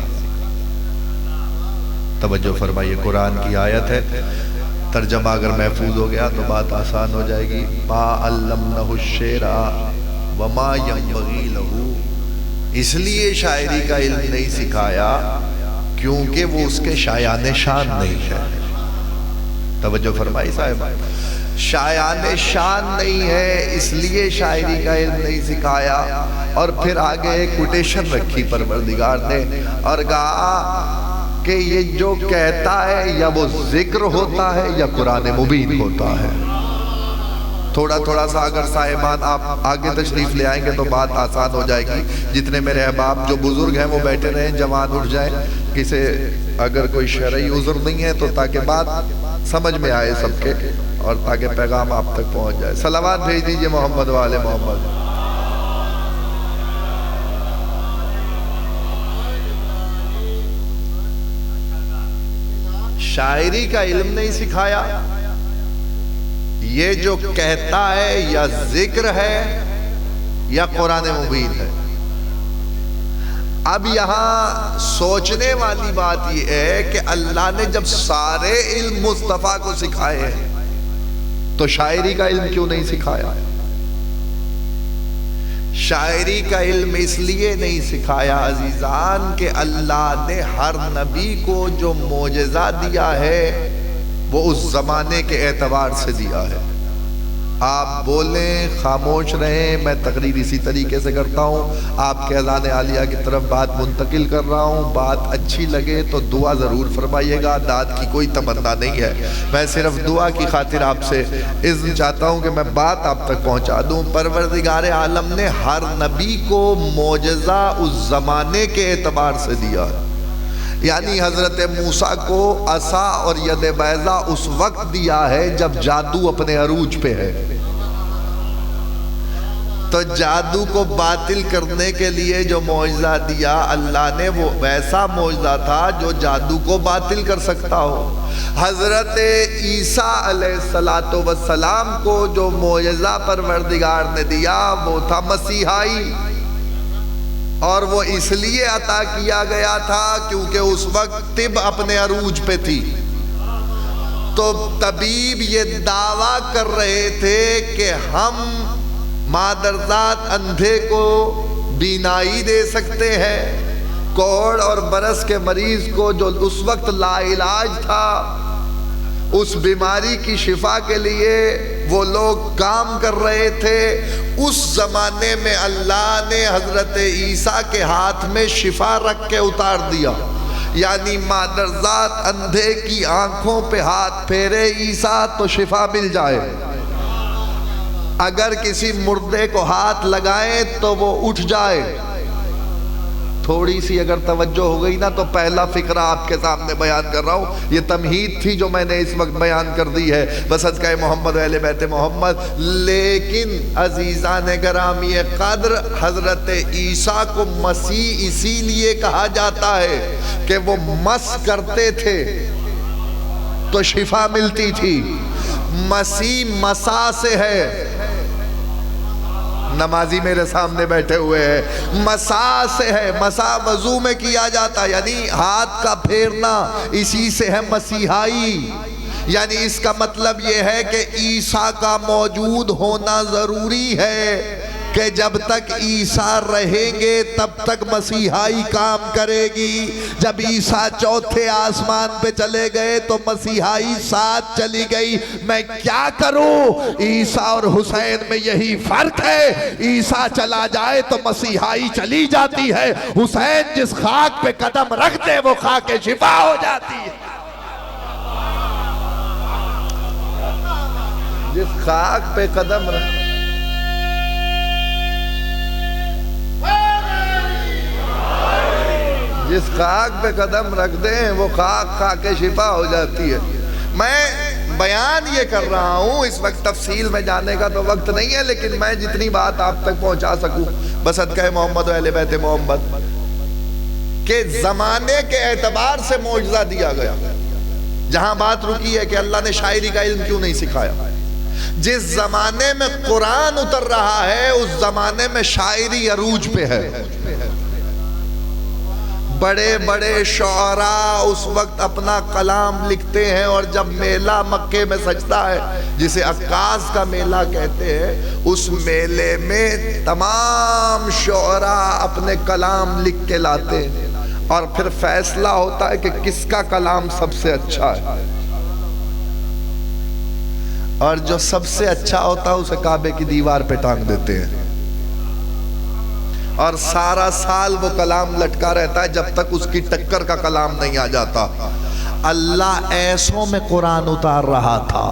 [SPEAKER 3] توجہ فرمائیے قرآن کی آیت ہے ترجمہ اگر محفوظ ہو گیا تو بات آسان ہو جائے گی ما علمنہ الشعر وما ينبغي له اس لیے شاعری کا علم نہیں سکھایا کیونکہ وہ اس کے شایان شان نہیں ہے توجہ فرمائی صاحب شایان شان نہیں ہے اس لیے شاعری کا علم نہیں سکھایا اور پھر آگے ایک کوٹیشن رکھی پروردگار نے اور کہا کہ یہ جو کہتا ہے یا وہ ذکر ہوتا ہے یا قرآن مبین ہوتا ہے تھوڑا تھوڑا سا اگر صاحبان آپ آگے تشریف لے آئیں گے تو بات آسان ہو جائے گی جتنے میرے احباب جو بزرگ ہیں وہ بیٹھے رہیں جوان اٹھ جائیں کسی اگر کوئی شرعی عذر نہیں ہے تو تاکہ بات سمجھ میں آئے سب کے اور تاکہ پیغام آپ تک پہنچ جائے صلوات بھیج دیجئے محمد والے محمد شاعری کا علم نہیں سکھایا یہ جو کہتا ہے یا ذکر ہے یا قرآن مبین ہے اب یہاں سوچنے والی بات یہ ہے کہ اللہ نے جب سارے علم مصطفیٰ کو سکھائے ہیں تو شاعری کا علم کیوں نہیں سکھایا؟ شاعری کا علم اس لیے نہیں سکھایا عزیزان کہ اللہ نے ہر نبی کو جو معجزہ دیا ہے وہ اس زمانے کے اعتبار سے دیا ہے۔ آپ بولیں، خاموش رہیں، میں تقریر اسی طریقے سے کرتا ہوں، آپ کے اذان عالیہ کی طرف بات منتقل کر رہا ہوں، بات اچھی لگے تو دعا ضرور فرمائیے گا، داد کی کوئی تمنا نہیں ہے، میں صرف دعا کی خاطر آپ سے اذن چاہتا ہوں کہ میں بات آپ تک پہنچا دوں۔ پروردگار عالم نے ہر نبی کو معجزہ اس زمانے کے اعتبار سے دیا ہے، یعنی حضرت موسیٰ کو عصا اور ید بیضا اس وقت دیا ہے جب جادو اپنے عروج پہ ہے، تو جادو کو باطل کرنے کے لیے جو معجزہ دیا اللہ نے وہ ویسا معجزہ تھا جو جادو کو باطل کر سکتا ہو۔ حضرت عیسیٰ علیہ السلام کو جو معجزہ پروردگار نے دیا وہ تھا مسیحائی، اور وہ اس لیے عطا کیا گیا تھا کیونکہ اس وقت طب اپنے عروج پہ تھی، تو طبیب یہ دعویٰ کر رہے تھے کہ ہم مادرزاد اندھے کو بینائی دے سکتے ہیں، کوڑ اور برس کے مریض کو جو اس وقت لا علاج تھا اس بیماری کی شفا کے لیے وہ لوگ کام کر رہے تھے۔ اس زمانے میں اللہ نے حضرت عیسیٰ کے ہاتھ میں شفا رکھ کے اتار دیا، یعنی مادرزاد اندھے کی آنکھوں پہ ہاتھ پھیرے عیسیٰ تو شفا مل جائے، اگر کسی مردے کو ہاتھ لگائیں تو وہ اٹھ جائے۔ تھوڑی سی اگر توجہ ہو گئی نا تو پہلا فقرہ آپ کے سامنے بیان کر رہا ہوں، یہ تمہید تھی جو میں نے اس وقت بیان کر دی ہے بصدقہ محمد و اہل بیت محمد۔ لیکن عزیزان گرامی قدر، حضرت عیسیٰ کو مسیح اسی لیے کہا جاتا ہے کہ وہ مس کرتے تھے تو شفا ملتی تھی، مسیح مسا سے ہے، نمازی میرے سامنے بیٹھے ہوئے ہیں، مسا سے ہے، مسا وضو میں کیا جاتا ہے، یعنی ہاتھ کا پھیرنا، اسی سے ہے مسیحائی، یعنی اس کا مطلب یہ ہے کہ عیسیٰ کا موجود ہونا ضروری ہے کہ جب تک عیسیٰ رہیں گے تب تک مسیحائی کام کرے گی، جب عیسیٰ چوتھے آسمان پہ چلے گئے تو مسیحائی ساتھ چلی گئی۔ میں کیا کروں؟ عیسیٰ اور حسین میں یہی فرق ہے، عیسیٰ چلا جائے تو مسیحائی چلی جاتی ہے، حسین جس خاک پہ قدم رکھ دے وہ خاک شفا ہو جاتی ہے۔ جس خاک پہ قدم رکھ جس خاک پہ قدم رکھ دیں وہ خاک شفا ہو جاتی ہے۔ میں بیان یہ کر رہا ہوں، اس وقت تفصیل میں جانے کا تو وقت نہیں ہے، لیکن میں جتنی بات آپ تک پہنچا سکوں بصدقہ محمد و اہل بیت محمد کہ زمانے کے اعتبار سے معجزہ دیا گیا۔ جہاں بات رکی ہے کہ اللہ نے شاعری کا علم کیوں نہیں سکھایا، جس زمانے میں قرآن اتر رہا ہے اس زمانے میں شاعری عروج پہ ہے، بڑے بڑے شعراء اس وقت اپنا کلام لکھتے ہیں، اور جب میلہ مکے میں سجتا ہے جسے عکاظ کا میلہ کہتے ہیں، اس میلے میں تمام شعراء اپنے کلام لکھ کے لاتے ہیں، اور پھر فیصلہ ہوتا ہے کہ کس کا کلام سب سے اچھا ہے، اور جو سب سے اچھا ہوتا ہے اسے کعبے کی دیوار پہ ٹانگ دیتے ہیں، اور سارا سال وہ کلام لٹکا رہتا ہے جب تک اس کی ٹکر کا کلام نہیں آ جاتا۔ اللہ ایسوں میں قرآن اتار رہا تھا،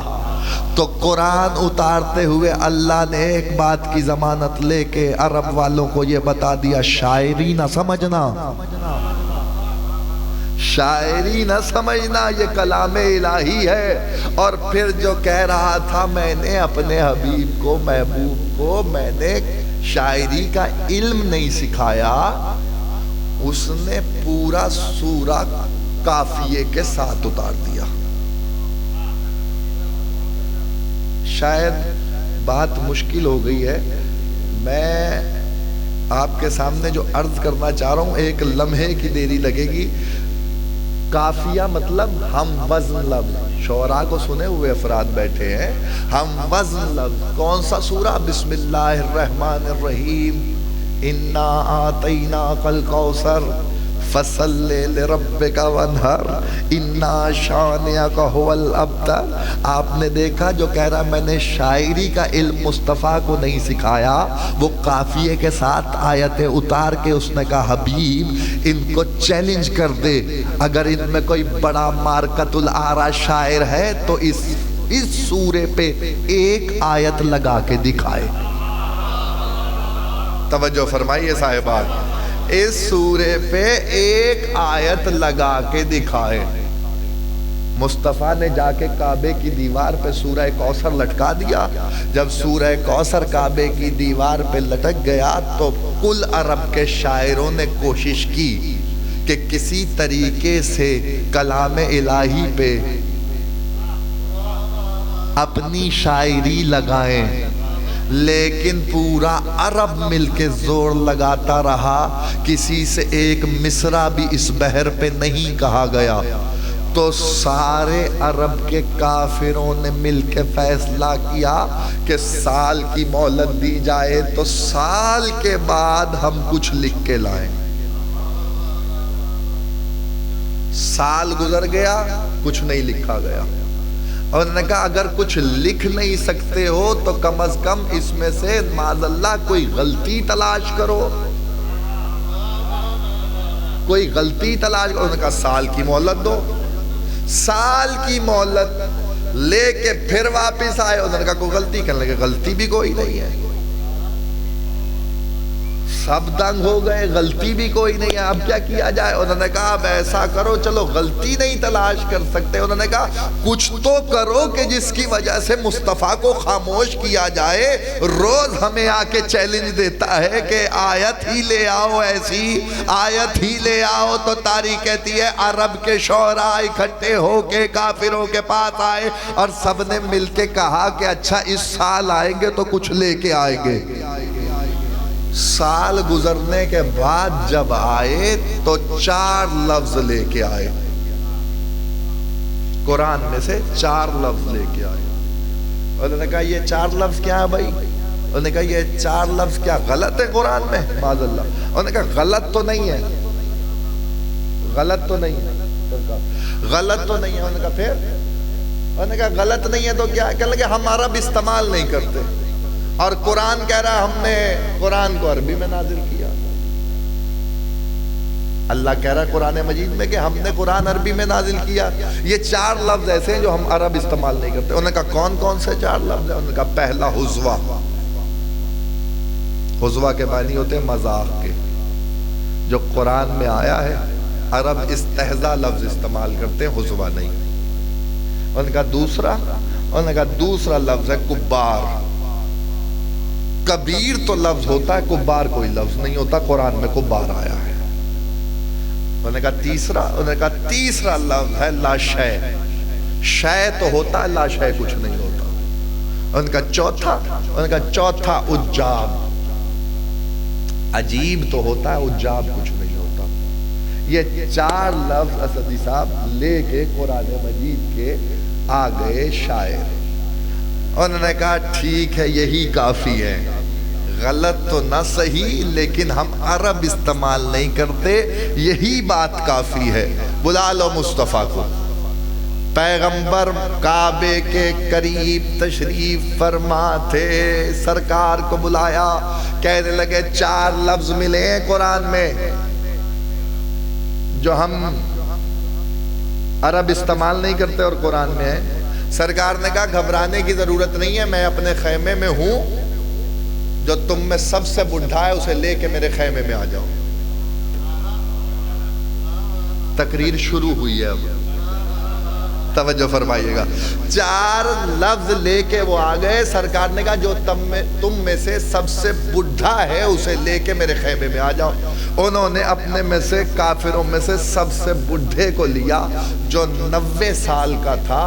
[SPEAKER 3] تو قرآن اتارتے ہوئے اللہ نے ایک بات کی ضمانت لے کے عرب والوں کو یہ بتا دیا، شاعری نہ سمجھنا، شاعری نہ سمجھنا، یہ کلام الہی ہے۔ اور پھر جو کہہ رہا تھا میں نے اپنے حبیب کو، محبوب کو میں نے شاعری کا علم نہیں سکھایا، اس نے پورا سورہ قافیے کے ساتھ اتار دیا۔ شاید بات مشکل ہو گئی ہے، میں آپ کے سامنے جو عرض کرنا چاہ رہا ہوں ایک لمحے کی دیری لگے گی۔ قافیہ مطلب ہم وزن لفظ، شعراء کو سنے ہوئے افراد بیٹھے ہیں. ہم وزن لفظ کون سا سورہ؟ بسم اللہ الرحمن الرحیم. انا آتیناک الکوثر فصل لربک وانحر انا شانئک هو الابتر. آپ نے دیکھا جو کہہ رہا میں نے شاعری کا علم مصطفیٰ کو نہیں سکھایا، وہ قافیے کے ساتھ آیتیں اتار کے اس نے کہا حبیب ان کو چیلنج کر دے، اگر ان میں کوئی بڑا مارکت الآرا شاعر ہے تو اس سورے پہ ایک آیت لگا کے دکھائے. توجہ فرمائیے صاحبان، اس سورے پہ ایک آیت لگا کے دکھائے. مصطفیٰ نے جا کے کعبے کی دیوار پہ سورہ کوثر لٹکا دیا. جب سورہ کوثر کعبے کی دیوار پہ لٹک گیا تو کل عرب کے شاعروں نے کوشش کی کہ کسی طریقے سے کلام الہی پہ اپنی شاعری لگائیں، لیکن پورا عرب مل کے زور لگاتا رہا، کسی سے ایک مصرع بھی اس بحر پہ نہیں کہا گیا. تو سارے عرب کے کافروں نے مل کے فیصلہ کیا کہ سال کی مہلت دی جائے تو سال کے بعد ہم کچھ لکھ کے لائیں. سال گزر گیا، کچھ نہیں لکھا گیا. اور انہوں نے کہا اگر کچھ لکھ نہیں سکتے ہو تو کم از کم اس میں سے معاذ اللہ کوئی غلطی تلاش کرو، کوئی غلطی تلاش کرو. انہوں نے کہا سال کی مہلت دو. سال کی مہلت لے کے پھر واپس آئے. انہوں نے کہا کوئی غلطی کرنے لگے، غلطی بھی کوئی نہیں ہے. سب دنگ ہو گئے، غلطی بھی کوئی نہیں ہے، اب کیا کیا جائے؟ انہوں نے کہا اب ایسا کرو، چلو غلطی نہیں تلاش کر سکتے، انہوں نے کہا کچھ تو کرو کہ جس کی وجہ سے مصطفیٰ کو خاموش کیا جائے. روز ہمیں آ کے چیلنج دیتا ہے کہ آیت ہی لے آؤ، ایسی آیت ہی لے آؤ. تو تاریخ کہتی ہے عرب کے شعراء اکٹھے ہو کے کافروں کے پاس آئے اور سب نے مل کے کہا کہ اچھا اس سال آئیں گے تو کچھ لے کے آئیں گے. سال گزرنے کے بعد جب آئے تو 4 لفظ لے کے آئے، قرآن میں سے 4 لفظ لے کے آئے. انہوں نے کہا یہ 4 لفظ کیا ہے بھائی؟ انہوں نے کہا یہ 4 لفظ کیا غلط ہے قرآن میں؟ معاذ اللہ. انہوں نے کہا غلط تو نہیں ہے، غلط تو نہیں ہے، غلط تو نہیں ہے. انہوں نے کہا پھر؟ انہوں نے کہا غلط نہیں ہے تو کیا ہے؟ کہنے لگے ہم عرب استعمال نہیں کرتے، اور قرآن کہہ رہا ہم نے قرآن کو عربی میں نازل کیا. اللہ کہہ رہا ہے قرآن مجید میں کہ ہم نے قرآن عربی میں نازل کیا. یہ 4 لفظ ایسے ہیں جو ہم عرب استعمال نہیں کرتے. انہوں نے کہا کون کون سے 4 لفظ ہیں؟ انہوں نے کہا پہلا حزوہ. حزوہ کے معنی ہوتے ہیں مذاق کے. جو قرآن میں آیا ہے عرب استہزاء لفظ استعمال کرتے ہیں، حزوہ نہیں. انہوں نے کہا دوسرا؟ انہوں نے کہا دوسرا لفظ ہے کبار. کبیر تو لفظ ہوتا ہے، کبار کوئی لفظ نہیں ہوتا، قرآن میں کبار آیا ہے. انہوں نے کہا تیسرا؟ انہوں نے کہا تیسرا لفظ ہے لا شے. شے تو ہوتا ہے، لا شے کچھ نہیں ہوتا. انہوں نے کہا چوتھا؟ انہوں نے کہا چوتھا عجاب. عجیب تو ہوتا ہے، عجاب کچھ نہیں ہوتا. یہ 4 لفظ اسدی صاحب لے کے قرآن مجید کے آ گئے شاعر. انہوں نے کہا ٹھیک ہے یہی کافی ہے، غلط تو نہ صحیح لیکن ہم عرب استعمال نہیں کرتے، یہی بات کافی ہے. بلا لو مصطفیٰ کو. پیغمبر کعبے کے قریب تشریف فرما تھے، سرکار کو بلایا، کہنے لگے 4 لفظ ملے ہیں قرآن میں جو ہم عرب استعمال نہیں کرتے اور قرآن میں ہے. سرکار نے کہا گھبرانے کی ضرورت نہیں ہے، میں اپنے خیمے میں ہوں، جو تم میں سب سے بڈھا ہے اسے لے کے میرے خیمے میں آ جاؤ. تقریر شروع ہوئی ہے. اب توجہ فرمائیے گا. 4 لفظ لے کے وہ آ گئے. سرکار نے کہا جو تم میں سے سب سے بڈھا ہے اسے لے کے میرے خیمے میں آ جاؤ. انہوں نے اپنے میں سے کافروں میں سے سب سے بڈھے کو لیا جو 90 سال کا تھا.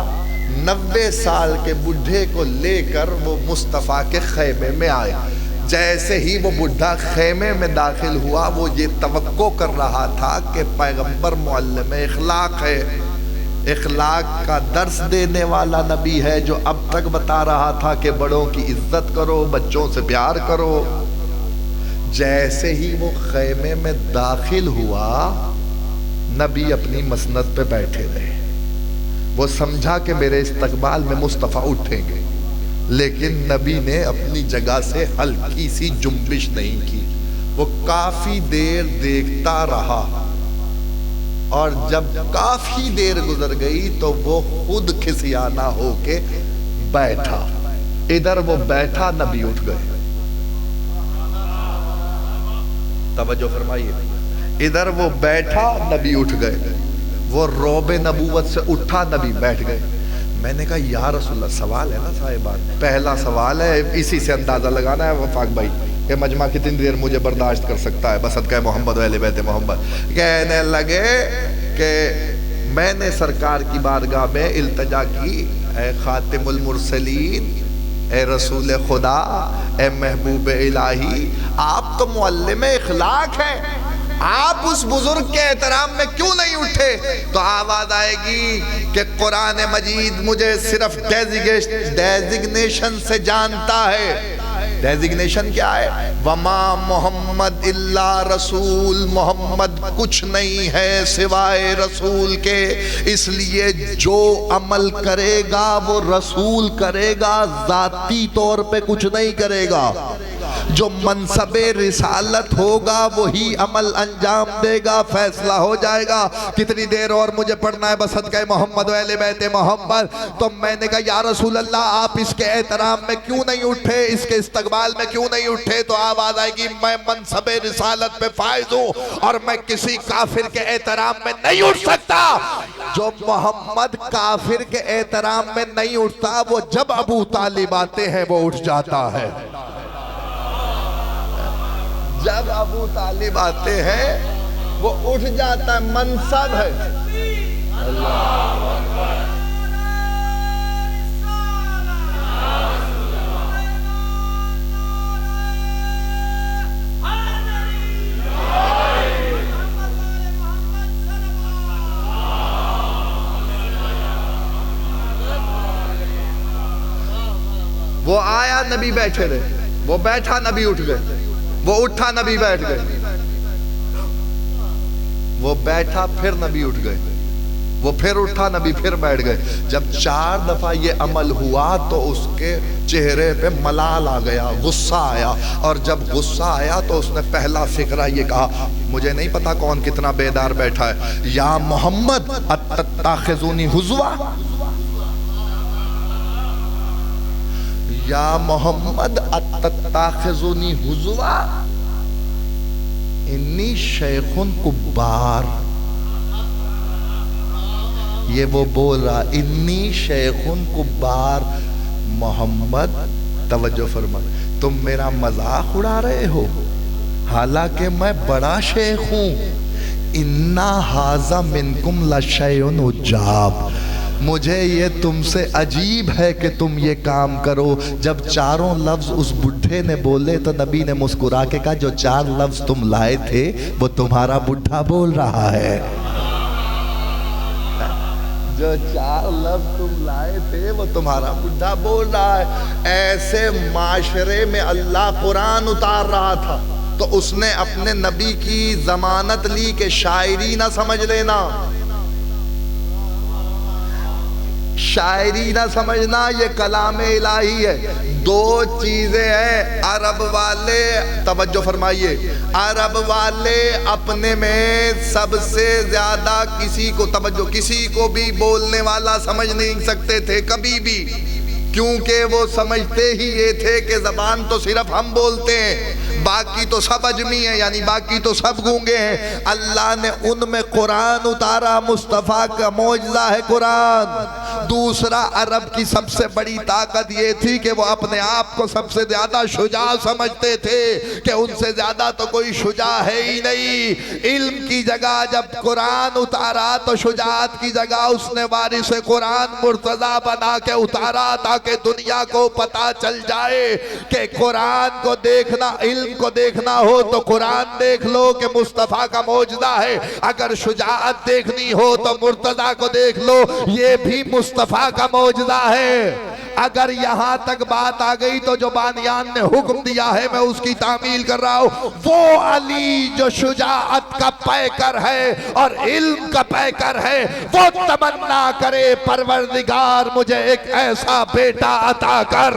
[SPEAKER 3] 90 سال کے بڈھے کو لے کر وہ مصطفیٰ کے خیمے میں آئے. جیسے ہی وہ بڈھا خیمے میں داخل ہوا وہ یہ توقع کر رہا تھا کہ پیغمبر معلم اخلاق ہے، اخلاق کا درس دینے والا نبی ہے، جو اب تک بتا رہا تھا کہ بڑوں کی عزت کرو، بچوں سے پیار کرو۔ جیسے ہی وہ خیمے میں داخل ہوا، نبی اپنی مسند پہ بیٹھے رہے۔ وہ سمجھا کہ میرے استقبال میں مصطفیٰ اٹھیں گے، لیکن نبی نے اپنی جگہ سے ہلکی سی جنبش نہیں کی۔ وہ کافی دیر دیکھتا رہا، اور جب کافی دیر گزر گئی تو وہ خود کھسیانہ ہو کے بیٹھا۔ ادھر وہ بیٹھا، نبی اٹھ گئے۔ توجہ فرمائیے، ادھر وہ بیٹھا، نبی اٹھ گئے۔ وہ روب نبوت سے اٹھا، نبی بیٹھ گئے۔ میں نے کہا یا رسول اللہ، سوال ہے نا صاحبان، پہلا سوال ہے، اسی سے اندازہ لگانا ہے وفاق بھائی کہ مجمع کتنی دیر مجھے برداشت کر سکتا ہے بصدقہ محمد و اہل بیت محمد۔ کہنے لگے کہ میں نے سرکار کی بارگاہ میں التجا کی، اے خاتم المرسلین، اے رسول خدا، اے محبوب الہی، آپ تو معلم اخلاق ہیں، آپ اس بزرگ کے احترام میں کیوں نہیں اٹھے؟ تو آواز آئے گی کہ قرآن مجید مجھے صرف ڈیزگنیشن سے جانتا ہے۔ ڈیزگنیشن کیا ہے؟ وما محمد الا رسول، محمد کچھ نہیں ہے سوائے رسول کے، اس لیے جو عمل کرے گا وہ رسول کرے گا، ذاتی طور پہ کچھ نہیں کرے گا۔ جو منصب رسالت ہوگا وہی عمل انجام دے گا، فیصلہ ہو جائے گا۔ کتنی دیر اور مجھے پڑھنا ہے بصدقہ محمد و اہل بیت محمد؟ تو میں نے کہا یا رسول اللہ، آپ اس کے احترام میں کیوں نہیں اٹھے، اس کے استقبال میں کیوں نہیں اٹھے؟ تو آواز آئے گی میں منصب رسالت پہ فائز ہوں، اور میں کسی کافر کے احترام میں نہیں اٹھ سکتا۔ جو محمد کافر کے احترام میں نہیں اٹھتا، وہ جب ابو طالب آتے ہیں وہ اٹھ جاتا ہے۔ جب ابو طالب آتے ہیں وہ اٹھ جاتا ہے، منصب ہے۔ وہ آیا، نبی بیٹھے رہے، وہ بیٹھا، نبی اٹھ گئے، وہ اٹھا، نبی بیٹھ گئے، وہ بیٹھا، پھر نبی اٹھ گئے، وہ پھر اٹھا، نبی پھر بیٹھ گئے۔ جب 4 دفعہ یہ عمل ہوا تو اس کے چہرے پہ ملال آ گیا، غصہ آیا، اور جب غصہ آیا تو اس نے پہلا فقرہ یہ کہا، مجھے نہیں پتا کون کتنا بیدار بیٹھا ہے، یا محمد اتتخذونی ہزوا، یا محمد اتتخذونی ہزوا، انی شیخ کبار۔ یہ وہ بول رہا، انی شیخ کبار۔ محمد توجہ فرما، تم میرا مذاق اڑا رہے ہو، حالانکہ میں بڑا شیخ ہوں۔ انا ھذا منکم لشیء عجاب، مجھے یہ تم سے عجیب ہے کہ تم یہ کام کرو۔ جب 4 لفظ اس بڈھے نے بولے تو نبی نے مسکرا کے کہا، جو 4 لفظ تم لائے تھے وہ تمہارا بڈھا بول رہا ہے۔ جو 4 لفظ تم لائے تھے وہ تمہارا بڈھا بول رہا ہے۔ ایسے معاشرے میں اللہ قرآن اتار رہا تھا تو اس نے اپنے نبی کی ضمانت لی کہ شاعری نہ سمجھ لینا، شاعری نہ سمجھنا، یہ کلام الہی ہے۔ 2 چیزیں ہیں، عرب والے، توجہ فرمائیے، عرب والے اپنے میں سب سے زیادہ کسی کو، توجہ، کسی کو بھی بولنے والا سمجھ نہیں سکتے تھے کبھی بھی، کیونکہ وہ سمجھتے ہی یہ تھے کہ زبان تو صرف ہم بولتے ہیں، باقی تو سب اجمی ہیں، یعنی باقی تو سب گونگے ہیں۔ اللہ نے ان میں قرآن اتارا، مصطفیٰ کا معجزہ ہے قرآن۔ دوسرا عرب کی سب سے بڑی طاقت یہ تھی کہ وہ اپنے آپ کو سب سے زیادہ شجاع سمجھتے تھے کہ ان سے زیادہ تو کوئی شجاع ہے ہی نہیں۔ علم کی جگہ جب قرآن اتارا تو شجاعت کی جگہ اس نے وارث قرآن مرتضی بنا کے اتارا تاکہ دنیا کو پتا چل جائے کہ قرآن کو دیکھنا، علم کو دیکھنا ہو تو قرآن دیکھ لو کہ مصطفیٰ کا معجزہ ہے، اگر شجاعت دیکھنی ہو تو مرتضی کو دیکھ لو، یہ بھی مصطفیٰ کا معجزہ ہے۔ اگر یہاں تک بات آ گئی تو جو بانیان نے حکم دیا ہے میں اس کی تعمیل کر رہا ہوں، وہ علی جو شجاعت کا پیکر ہے اور علم کا پیکر ہے، وہ تمنا کرے پروردگار مجھے ایک ایسا بیٹا عطا کر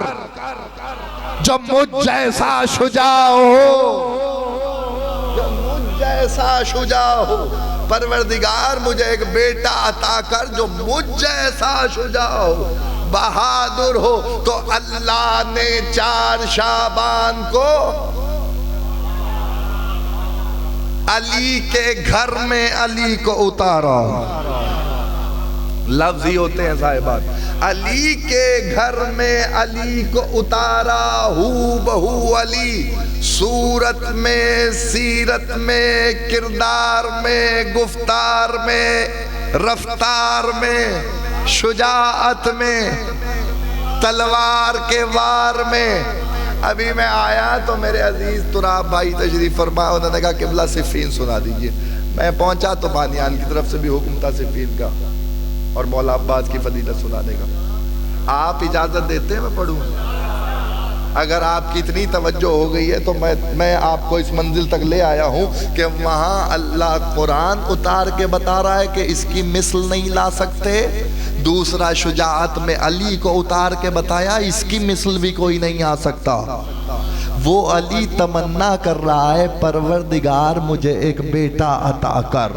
[SPEAKER 3] جو مجھ جیسا شجاع ہو، جو مجھ جیسا شجاع ہو۔ پروردگار مجھے ایک بیٹا عطا کر جو مجھ جیسا شجاع ہو، بہادر ہو۔ تو اللہ نے 4 شعبان کو علی کے گھر میں علی کو اتارا۔ لفظ ہی ہوتے ہیں صاحبات، علی کے گھر میں علی کو اتارا، ہو بہو علی، صورت میں، سیرت میں، کردار میں، گفتار میں، رفتار میں، شجاعت میں، تلوار کے وار میں۔ ابھی میں آیا تو میرے عزیز تراب بھائی تشریف فرمایا، انہوں نے کہا قبلہ صفین سنا دیجئے۔ میں پہنچا تو بانیان کی طرف سے بھی حکم تھا صفین کا اور مولا عباس کی فضیلت سنانے کا۔ آپ اجازت دیتے ہیں میں پڑھوں؟ اگر آپ کی اتنی توجہ ہو گئی ہے تو میں آپ کو اس منزل تک لے آیا ہوں کہ وہاں اللہ قرآن اتار کے بتا رہا ہے کہ اس کی مثل نہیں لا سکتے۔ دوسرا شجاعت میں علی کو اتار کے بتایا اس کی مثل بھی کوئی نہیں آ سکتا۔ وہ علی تمنا کر رہا ہے پروردگار مجھے ایک بیٹا عطا کر،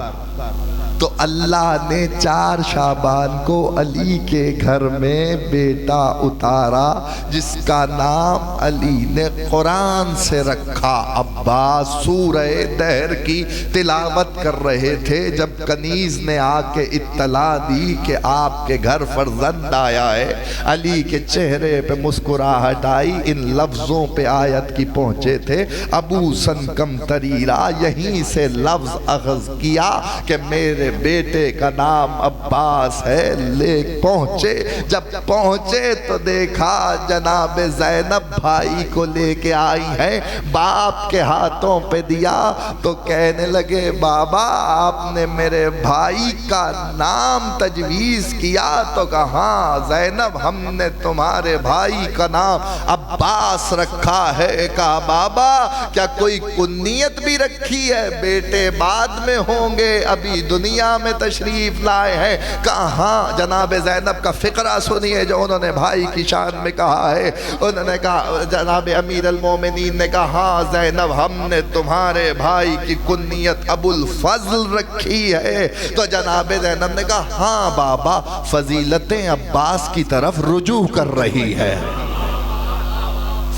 [SPEAKER 3] تو اللہ نے 4 شعبان کو علی کے گھر میں بیٹا اتارا جس کا نام علی نے قرآن سے رکھا۔ عباس سورہ دہر کی تلاوت کر رہے تھے جب کنیز نے آ کے اطلاع دی کہ آپ کے گھر فرزند آیا ہے، علی کے چہرے پہ مسکراہٹ آئی، ان لفظوں پہ آیت کی پہنچے تھے، ابو سنکم تریرا، یہیں سے لفظ اخذ کیا کہ میرے بیٹے کا نام عباس ہے۔ لے پہنچے، جب پہنچے تو دیکھا جناب زینب بھائی کو لے کے آئی ہیں، باپ کے ہاتھوں پہ دیا تو کہنے لگے بابا آپ نے میرے بھائی کا نام تجویز کیا؟ تو کہا زینب ہم نے تمہارے بھائی کا نام عباس رکھا ہے۔ کہا بابا کیا کوئی کنیت بھی رکھی ہے؟ بیٹے بعد میں ہوں گے، ابھی دنیا میں تشریف لائے ہیں۔ کہا ہاں۔ جناب زینب کا فقرہ سنیے جو انہوں نے بھائی کی شان میں کہا ہے۔ انہوں نے کہا، جناب امیر المومنین نے کہا ہاں زینب ہم نے تمہارے بھائی کی کنیت ابو الفضل رکھی ہے۔ تو جناب زینب نے کہا ہاں بابا، فضیلتیں عباس کی طرف رجوع کر رہی ہے،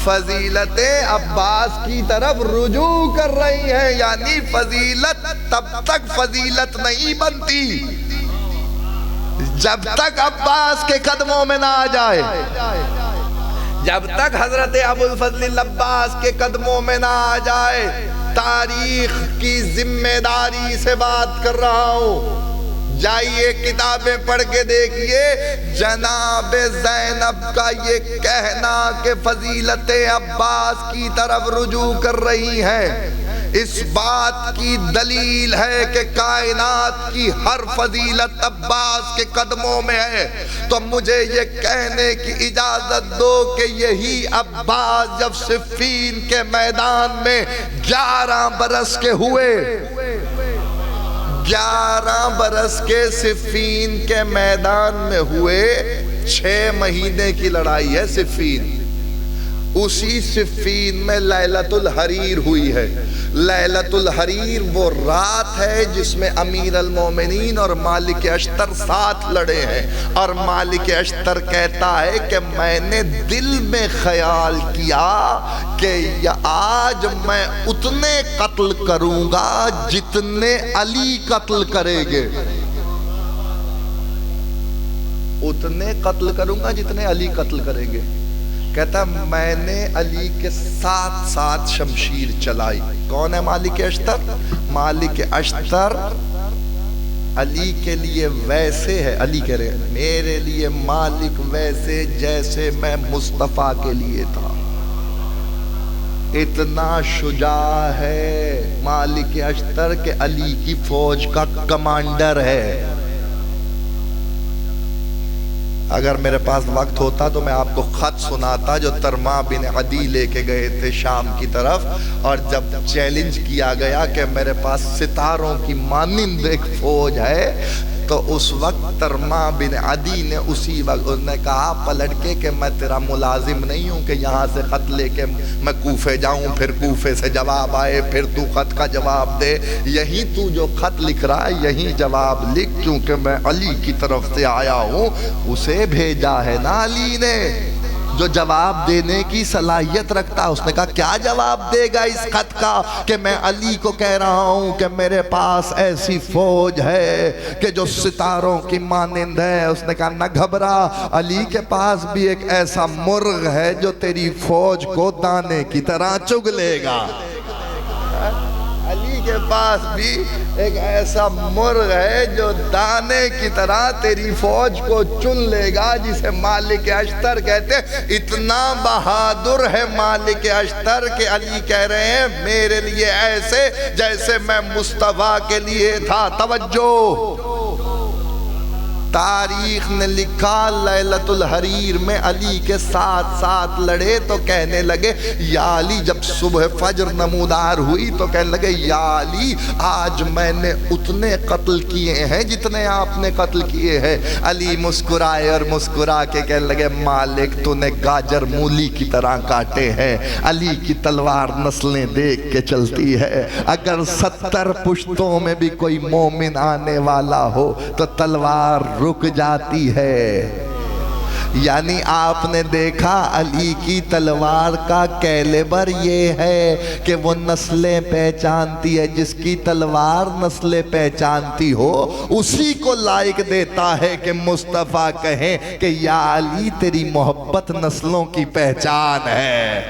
[SPEAKER 3] فضیلتیں عباس کی طرف رجوع کر رہی ہیں، یعنی فضیلت تب تک فضیلت نہیں بنتی جب تک عباس کے قدموں میں نہ آ جائے، جب تک حضرت ابو الفضل عباس کے قدموں میں نہ آ جائے۔ تاریخ کی ذمہ داری سے بات کر رہا ہوں، جائیے کتابیں پڑھ کے دیکھیے جناب زینب کا یہ کہنا کہ فضیلتیں عباس کی طرف رجوع کر رہی ہیں، اس بات کی دلیل ہے کہ کائنات کی ہر فضیلت عباس کے قدموں میں ہے۔ تو مجھے یہ کہنے کی اجازت دو کہ یہی عباس جب صفین کے میدان میں 11 برس کے ہوئے، 11 برس کے صفین کے میدان میں ہوئے، 6 مہینے کی لڑائی ہے صفین، اسی صفین میں لیلۃ الحریر ہوئی ہے۔ لیلۃ الحریر وہ رات ہے جس میں امیر المومنین اور مالک اشتر ساتھ لڑے ہیں، اور مالک اشتر کہتا ہے کہ میں نے دل میں خیال کیا کہ آج میں اتنے قتل کروں گا جتنے علی قتل کرے گے، اتنے قتل کروں گا جتنے علی قتل کریں گے. کہتا میں نے علی کے ساتھ ساتھ شمشیر چلائی. کون ہے مالک اشتر؟ مالک اشتر علی کے لیے ویسے ہے، علی کہہ رہے ہیں میرے لیے مالک ویسے جیسے میں مصطفیٰ کے لیے تھا. اتنا شجاع ہے مالک اشتر کہ علی کی فوج کا کمانڈر ہے. اگر میرے پاس وقت ہوتا تو میں آپ کو خط سناتا جو ترما بن عدی لے کے گئے تھے شام کی طرف، اور جب چیلنج کیا گیا کہ میرے پاس ستاروں کی مانند ایک فوج ہے، تو اس وقت ترما بن عدی نے اسی وقت اس نے کہا پلٹ کے کہ میں تیرا ملازم نہیں ہوں کہ یہاں سے خط لے کے میں کوفے جاؤں، پھر کوفے سے جواب آئے، پھر تو خط کا جواب دے. یہی تو جو خط لکھ رہا ہے یہی جواب لکھ، کیونکہ میں علی کی طرف سے آیا ہوں. اسے بھیجا ہے نا علی نے جو جواب دینے کی صلاحیت رکھتا. اس نے کہا کیا جواب دے گا اس خط کا کہ میں علی کو کہہ رہا ہوں کہ میرے پاس ایسی فوج ہے کہ جو ستاروں کی مانند ہے. اس نے کہا نہ گھبرا، علی کے پاس بھی ایک ایسا مرغ ہے جو تیری فوج کو دانے کی طرح چگ لے گا. علی کے پاس بھی ایک ایسا مرغ ہے جو دانے کی طرح تیری فوج کو چن لے گا، جسے مالک اشتر کہتے ہیں. اتنا بہادر ہے مالک اشتر کہ علی کہہ رہے ہیں میرے لیے ایسے جیسے میں مصطفیٰ کے لیے تھا. توجہ، تاریخ نے لکھا لیلۃ الحریر میں علی کے ساتھ ساتھ لڑے تو کہنے لگے یا علی، جب صبح فجر نمودار ہوئی تو کہنے لگے یا علی آج میں نے اتنے قتل کیے ہیں جتنے آپ نے قتل کیے ہیں. علی مسکرائے اور مسکرا کے کہنے لگے مالک تو نے گاجر مولی کی طرح کاٹے ہیں. علی کی تلوار نسلیں دیکھ کے چلتی ہے. اگر 70 پشتوں میں بھی کوئی مومن آنے والا ہو تو تلوار رک جاتی ہے. یعنی آپ نے دیکھا علی کی تلوار کا کیلیبر یہ ہے کہ وہ نسلیں پہچانتی ہے. جس کی تلوار نسلیں پہچانتی ہو اسی کو لائق دیتا ہے کہ مصطفیٰ کہیں کہ یا علی تیری محبت نسلوں کی پہچان ہے.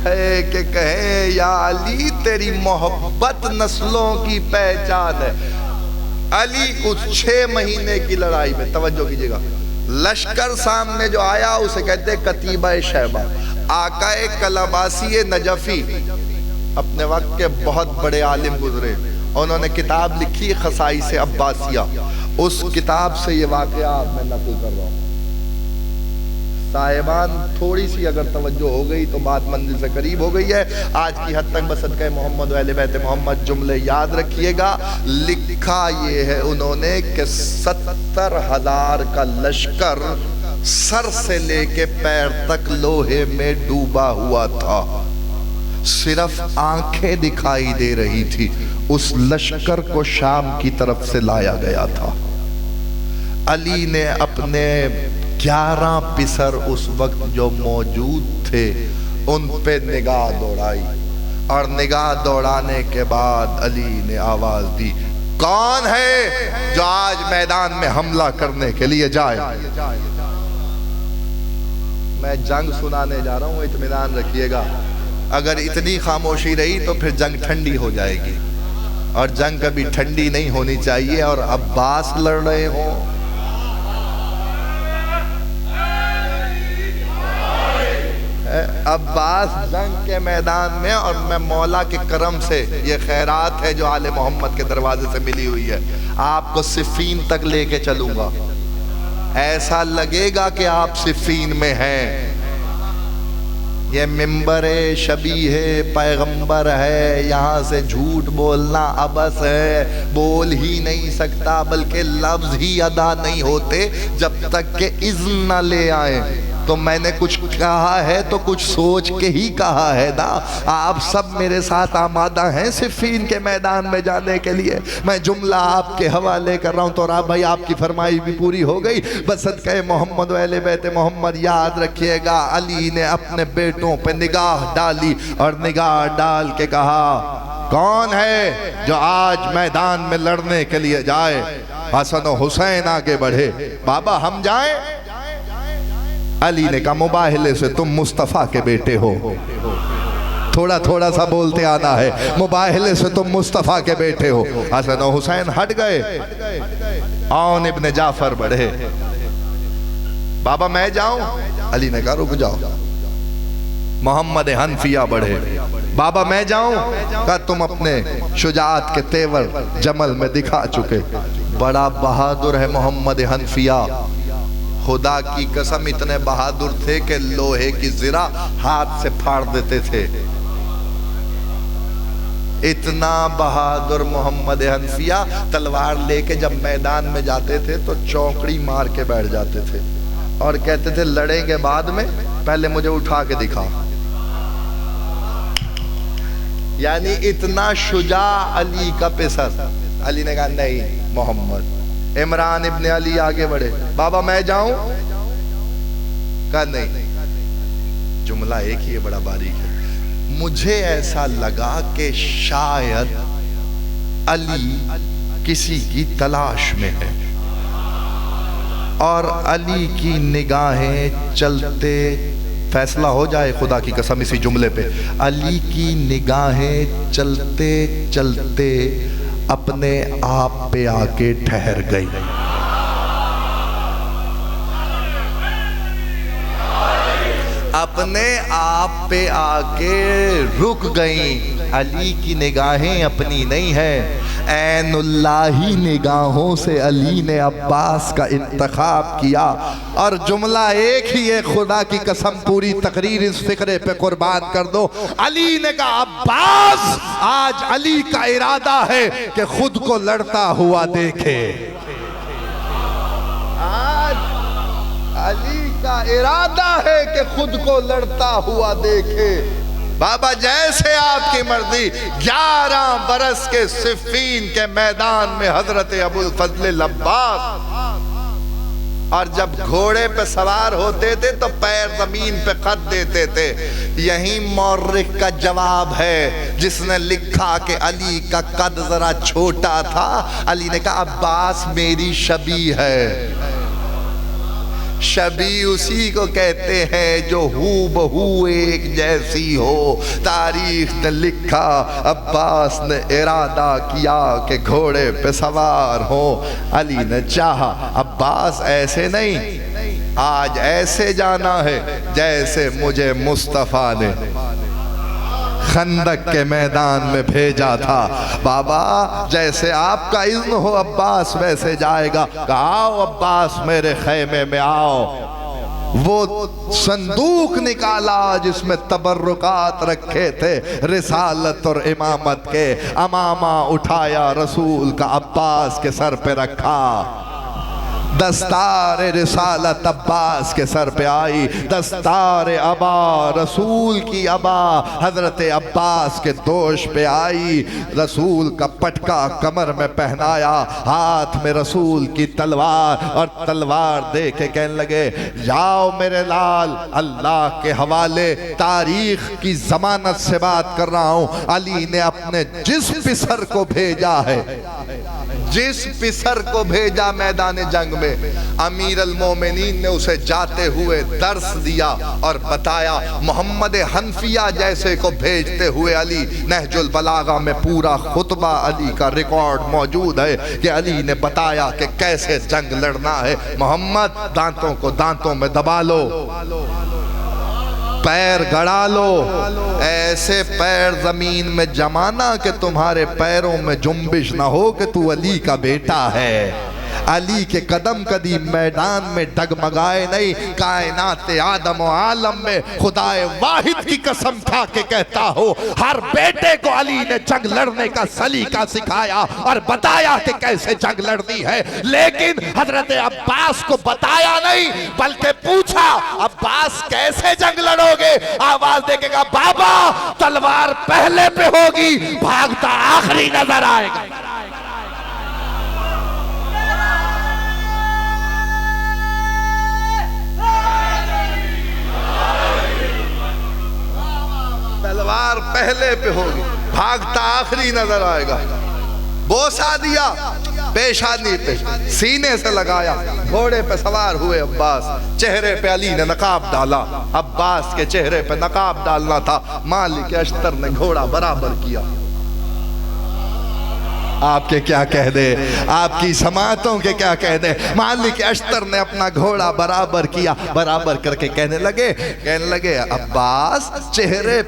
[SPEAKER 3] ہے کہ کہیں یا علی تیری محبت نسلوں کی پہچان ہے. علی اس 6 مہینے کی لڑائی میں توجہ کیجئے گا، لشکر سامنے جو آیا اسے کہتے کتیبہ شیبہ. آقا کلاباسی نجفی اپنے وقت کے بہت بڑے عالم گزرے، انہوں نے کتاب لکھی خصائص عباسیہ. اس کتاب سے یہ واقعہ میں نقل کر رہا ہوں. صاحبان تھوڑی سی اگر توجہ ہو گئی تو بات منزل سے قریب ہو گئی ہے. آج کی حد تک بصدقہ محمد و اہل بیت محمد جملے یاد رکھیے گا. لکھا یہ ہے انہوں نے کہ 70,000 کا لشکر سر سے لے کے پیر تک لوہے میں ڈوبا ہوا تھا. صرف آنکھیں دکھائی دے رہی تھی. اس لشکر کو شام کی طرف سے لایا گیا تھا. علی نے اپنے 11 پسر اس وقت جو موجود تھے ان پہ نگاہ دوڑائی، اور نگاہ دوڑانے کے بعد علی نے آواز دی کون ہے جو آج میدان میں حملہ کرنے کے لیے جائے. میں جنگ سنانے جا رہا ہوں، اطمینان رکھیے گا. اگر اتنی خاموشی رہی تو پھر جنگ ٹھنڈی ہو جائے گی، اور جنگ کبھی ٹھنڈی نہیں ہونی چاہیے. اور عباس لڑ رہے ہوں، عباس جنگ کے میدان میں، اور میں مولا کے کرم سے یہ خیرات ہے جو آل محمد کے دروازے سے ملی ہوئی ہے، آپ کو صفین تک لے کے چلوں گا. ایسا لگے گا کہ آپ صفین میں ہیں. یہ ممبر شبیہ پیغمبر ہے، یہاں سے جھوٹ بولنا عبث ہے. بول ہی نہیں سکتا، بلکہ لفظ ہی ادا نہیں ہوتے جب تک کہ اذن نہ لے آئیں. تو میں نے کچھ کہا ہے تو کچھ سوچ کے ہی کہا ہے نا. آپ سب میرے ساتھ آمادہ ہیں صفین کے میدان میں جانے کے لیے. میں جملہ آپ کے حوالے کر رہا ہوں تو رہا بھائی آپ کی فرمائی بھی پوری ہو گئی. بس صدقہ محمد و اہل بیت محمد یاد رکھیے گا علی نے اپنے بیٹوں پہ نگاہ ڈالی اور نگاہ ڈال کے کہا کون ہے جو آج میدان میں لڑنے کے لیے جائے؟ حسن و حسین آگے بڑھے. بابا ہم جائیں؟ علی نے کہا مباہلے سے تم مصطفیٰ کے بیٹے ہو. تھوڑا تھوڑا سا بولتے آنا ہے. مباہلے سے تم مصطفیٰ کے بیٹے ہو. حسن و حسین ہٹ گئے. عون ابن جعفر بڑھے. بابا میں جاؤں؟ علی نے کہا رک جاؤ. محمد حنفیہ بڑھے. بابا میں جاؤں؟ کہا تم اپنے شجاعت کے تیور جمل میں دکھا چکے. بڑا بہادر ہے محمد حنفیہ. خدا کی قسم اتنے بہادر تھے کہ لوہے کی زرہ ہاتھ سے پھاڑ دیتے تھے. اتنا بہادر محمد حنفیہ تلوار لے کے جب میدان میں جاتے تھے تو چوکڑی مار کے بیٹھ جاتے تھے اور کہتے تھے لڑیں گے بعد میں، پہلے مجھے اٹھا کے دکھا. یعنی اتنا شجاع علی کا پسر. علی نے کہا نہیں محمد. عمران ابن علی آگے بڑھے. بابا میں جاؤں؟ کہا نہیں. جملہ ایک ہی ہے بڑا باریک ہے. مجھے ایسا لگا کہ شاید علی کسی کی تلاش میں ہے اور علی کی نگاہیں چلتے فیصلہ ہو جائے خدا کی قسم اسی جملے پہ. علی کی نگاہیں چلتے چلتے اپنے آپ پہ آ کے ٹھہر گئی. اپنے آپ پہ آ کے رک گئیں. علی کی نگاہیں اپنی نہیں ہیں. عین اللہی نگاہوں سے علی نے عباس کا انتخاب کیا. اور جملہ ایک ہی ہے خدا کی قسم پوری تقریر اس فقرے پہ قربان کر دو. علی نے کہا عباس آج علی کا ارادہ ہے کہ خود کو لڑتا ہوا دیکھے. آج علی کا ارادہ ہے کہ خود کو لڑتا ہوا دیکھے. بابا جیسے آپ کی مرضی. 11 برس کے صفین کے میدان میں حضرت ابو الفضل عباس اور جب گھوڑے پہ سوار ہوتے تھے تو پیر زمین پہ قد دیتے تھے. یہی مورخ کا جواب ہے جس نے لکھا کہ علی کا قد ذرا چھوٹا تھا. علی نے کہا عباس میری شبیہ ہے. شبیہ اسی کو کہتے ہیں جو ہو بہو ایک جیسی ہو. تاریخ نے لکھا عباس نے ارادہ کیا کہ گھوڑے پہ سوار ہو. علی نے چاہا عباس ایسے نہیں، آج ایسے جانا ہے جیسے مجھے مصطفیٰ نے خندق کے میدان میں بھیجا تھا. بابا جیسے آپ کا اذن ہو عباس ویسے جائے گا. آؤ عباس میرے خیمے میں آؤ. وہ صندوق نکالا جس میں تبرکات رکھے تھے رسالت اور امامت کے. امامہ اٹھایا رسول کا عباس کے سر پہ رکھا. دستار رسالت عباس کے سر پہ آئی. دستار عبا رسول کی عبا حضرت عباس کے دوش پہ آئی. رسول کا پٹکا کمر میں پہنایا. ہاتھ میں رسول کی تلوار اور تلوار دے کے کہنے لگے جاؤ میرے لال اللہ کے حوالے. تاریخ کی ضمانت سے بات کر رہا ہوں. علی نے اپنے جس پسر کو بھیجا ہے، جس پسر کو بھیجا میدان جنگ میں، امیر المومنین نے اسے جاتے ہوئے درس دیا اور بتایا. محمد حنفیہ جیسے کو بھیجتے ہوئے علی نہج البلاغہ میں پورا خطبہ علی کا ریکارڈ موجود ہے کہ علی نے بتایا کہ کیسے جنگ لڑنا ہے. محمد دانتوں کو دانتوں میں دبا لو، پیر گڑا لو، ایسے پیر زمین میں جمانا کہ تمہارے پیروں میں جنبش نہ ہو کہ تو علی کا بیٹا ہے. علی کے قدم کدی میدان میں ڈگمگائے نہیں. کائنات آدم و عالم میں خدائے واحد کی قسم کھا کے کہتا ہو ہر بیٹے کو علی نے جنگ لڑنے کا سلیقہ سکھایا اور بتایا کہ کیسے جنگ لڑنی ہے. لیکن حضرت عباس کو بتایا نہیں بلکہ پوچھا عباس کیسے جنگ لڑو گے؟ آواز دے کے کہا بابا تلوار پہلے پہ ہوگی بھاگتا آخری نظر آئے گا. تلوار پہلے پہ ہوگی بھاگتا آخری نظر آئے گا. بوسا دیا پیشانی پہ سینے سے لگایا. گھوڑے پہ سوار ہوئے عباس. چہرے پہ علی نے نقاب ڈالا. عباس کے چہرے پہ نقاب ڈالنا تھا. مالک اشتر نے گھوڑا برابر کیا. آپ کے کیا کہہ دے, آپ کی سماعتوں کے کیا کہہ دے. مالک اشتر نے اپنا گھوڑا برابر کیا. برابر کر کے کہنے لگے عباس چہرے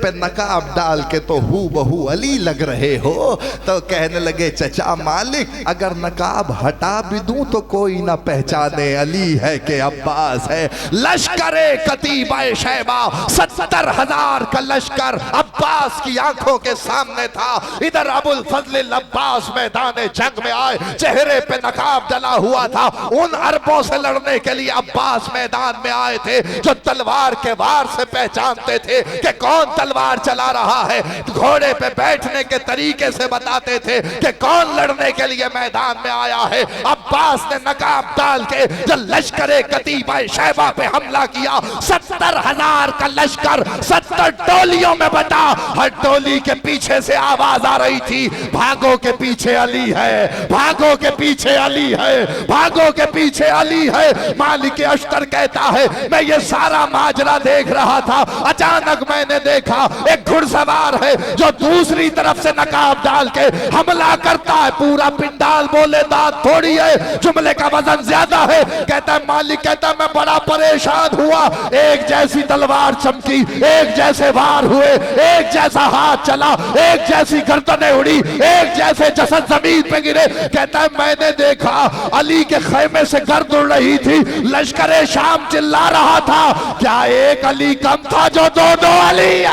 [SPEAKER 3] پہ نقاب ڈال کے تو ہو بہو علی لگ رہے ہو. تو کہنے لگے چچا مالک اگر نقاب ہٹا بھی دوں تو کوئی نہ پہچانے علی ہے کہ عباس ہے. لشکر کتیبہ شیبہ 70,000 کا لشکر عباس کی آنکھوں کے سامنے تھا. ادھر ابو الفضل عباس میدان جنگ میں آئے. چہرے پہ نقاب ڈلا ہوا تھا. ان عربوں سے لڑنے کے لیے عباس میدان میں آئے تھے جو تلوار کے وار سے پہچانتے تھے کہ کون تلوار چلا رہا ہے. گھوڑے پہ بیٹھنے کے طریقے سے بتاتے تھے کہ کون لڑنے کے لیے میدان میں آیا ہے. عباس نے نقاب ڈال کے جب لشکر کتیبہ شیبہ پہ حملہ کیا 70,000 کا لشکر 70 ٹولیوں میں بٹا. ہر ٹولی کے پیچھے سے آواز آ رہی تھی بھاگو کے پیچھے علی ہے, بھاگو کے پیچھے علی ہے, بھاگو کے پیچھے علی ہے. مالک اشتر کہتا ہے میں یہ سارا ماجرا دیکھ رہا تھا. اچانک میں نے دیکھا ایک گھڑ سوار ہے جو دوسری طرف سے نقاب ڈال کے حملہ کرتا ہے. پورا پنڈال بولے داد تھوڑی ہے, جملے کا وزن زیادہ ہے. کہتا ہے مالک کہتا ہے میں بڑا پریشان ہوا. ایک جیسی تلوار چمکی, ایک جیسے وار ہوئے, ایک جیسا ہاتھ چلا, ایک جیسی گردنیں اڑی, ایک جیسے جسد زمین پہ گرے. کہتا ہے میں نے دیکھا علی کے خیمے سے گرد اڑ رہی تھی. لشکر شام چلا رہا تھا کیا ایک علی کم تھا جو دو علی.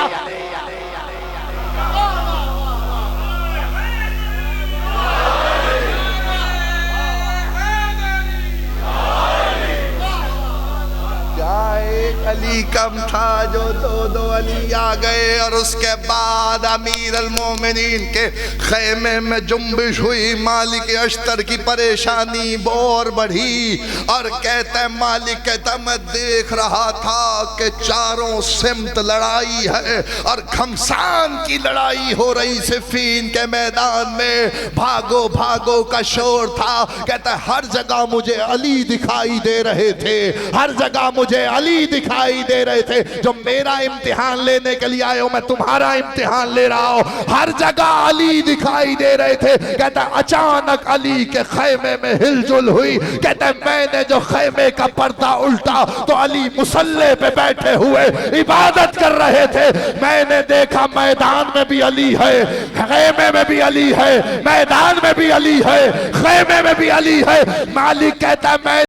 [SPEAKER 3] علی کم تھا جو دو علی آ گئے. اور اس کے بعد امیر المومنین کے خیمے میں جنبش ہوئی. مالک اشتر کی پریشانی اور بڑھی اور کہتا ہے مالک کہتا ہے میں دیکھ رہا تھا کہ چاروں سمت لڑائی ہے اور گھمسان کی لڑائی ہو رہی صفین کے میدان میں. بھاگو بھاگو کا شور تھا. کہتا ہے ہر جگہ مجھے علی دکھائی دے رہے تھے, ہر جگہ مجھے علی دکھائی دے رہے تھے. جو میرا امتحان لینے کے لیے آئے ہو میں تمہارا امتحان لے رہا ہوں. ہر جگہ علی دکھائی دے رہے تھے. کہتا ہے اچانک علی کے خیمے میں ہل جل ہوئی. کہتا ہے میں نے جو خیمے کا پردہ الٹا تو علی مصلی پہ بیٹھے ہوئے عبادت کر رہے تھے. میں نے دیکھا میدان میں بھی علی ہے, خیمے میں بھی علی ہے, میدان میں بھی علی ہے, خیمے میں بھی علی ہے. مالک کہتا ہے میں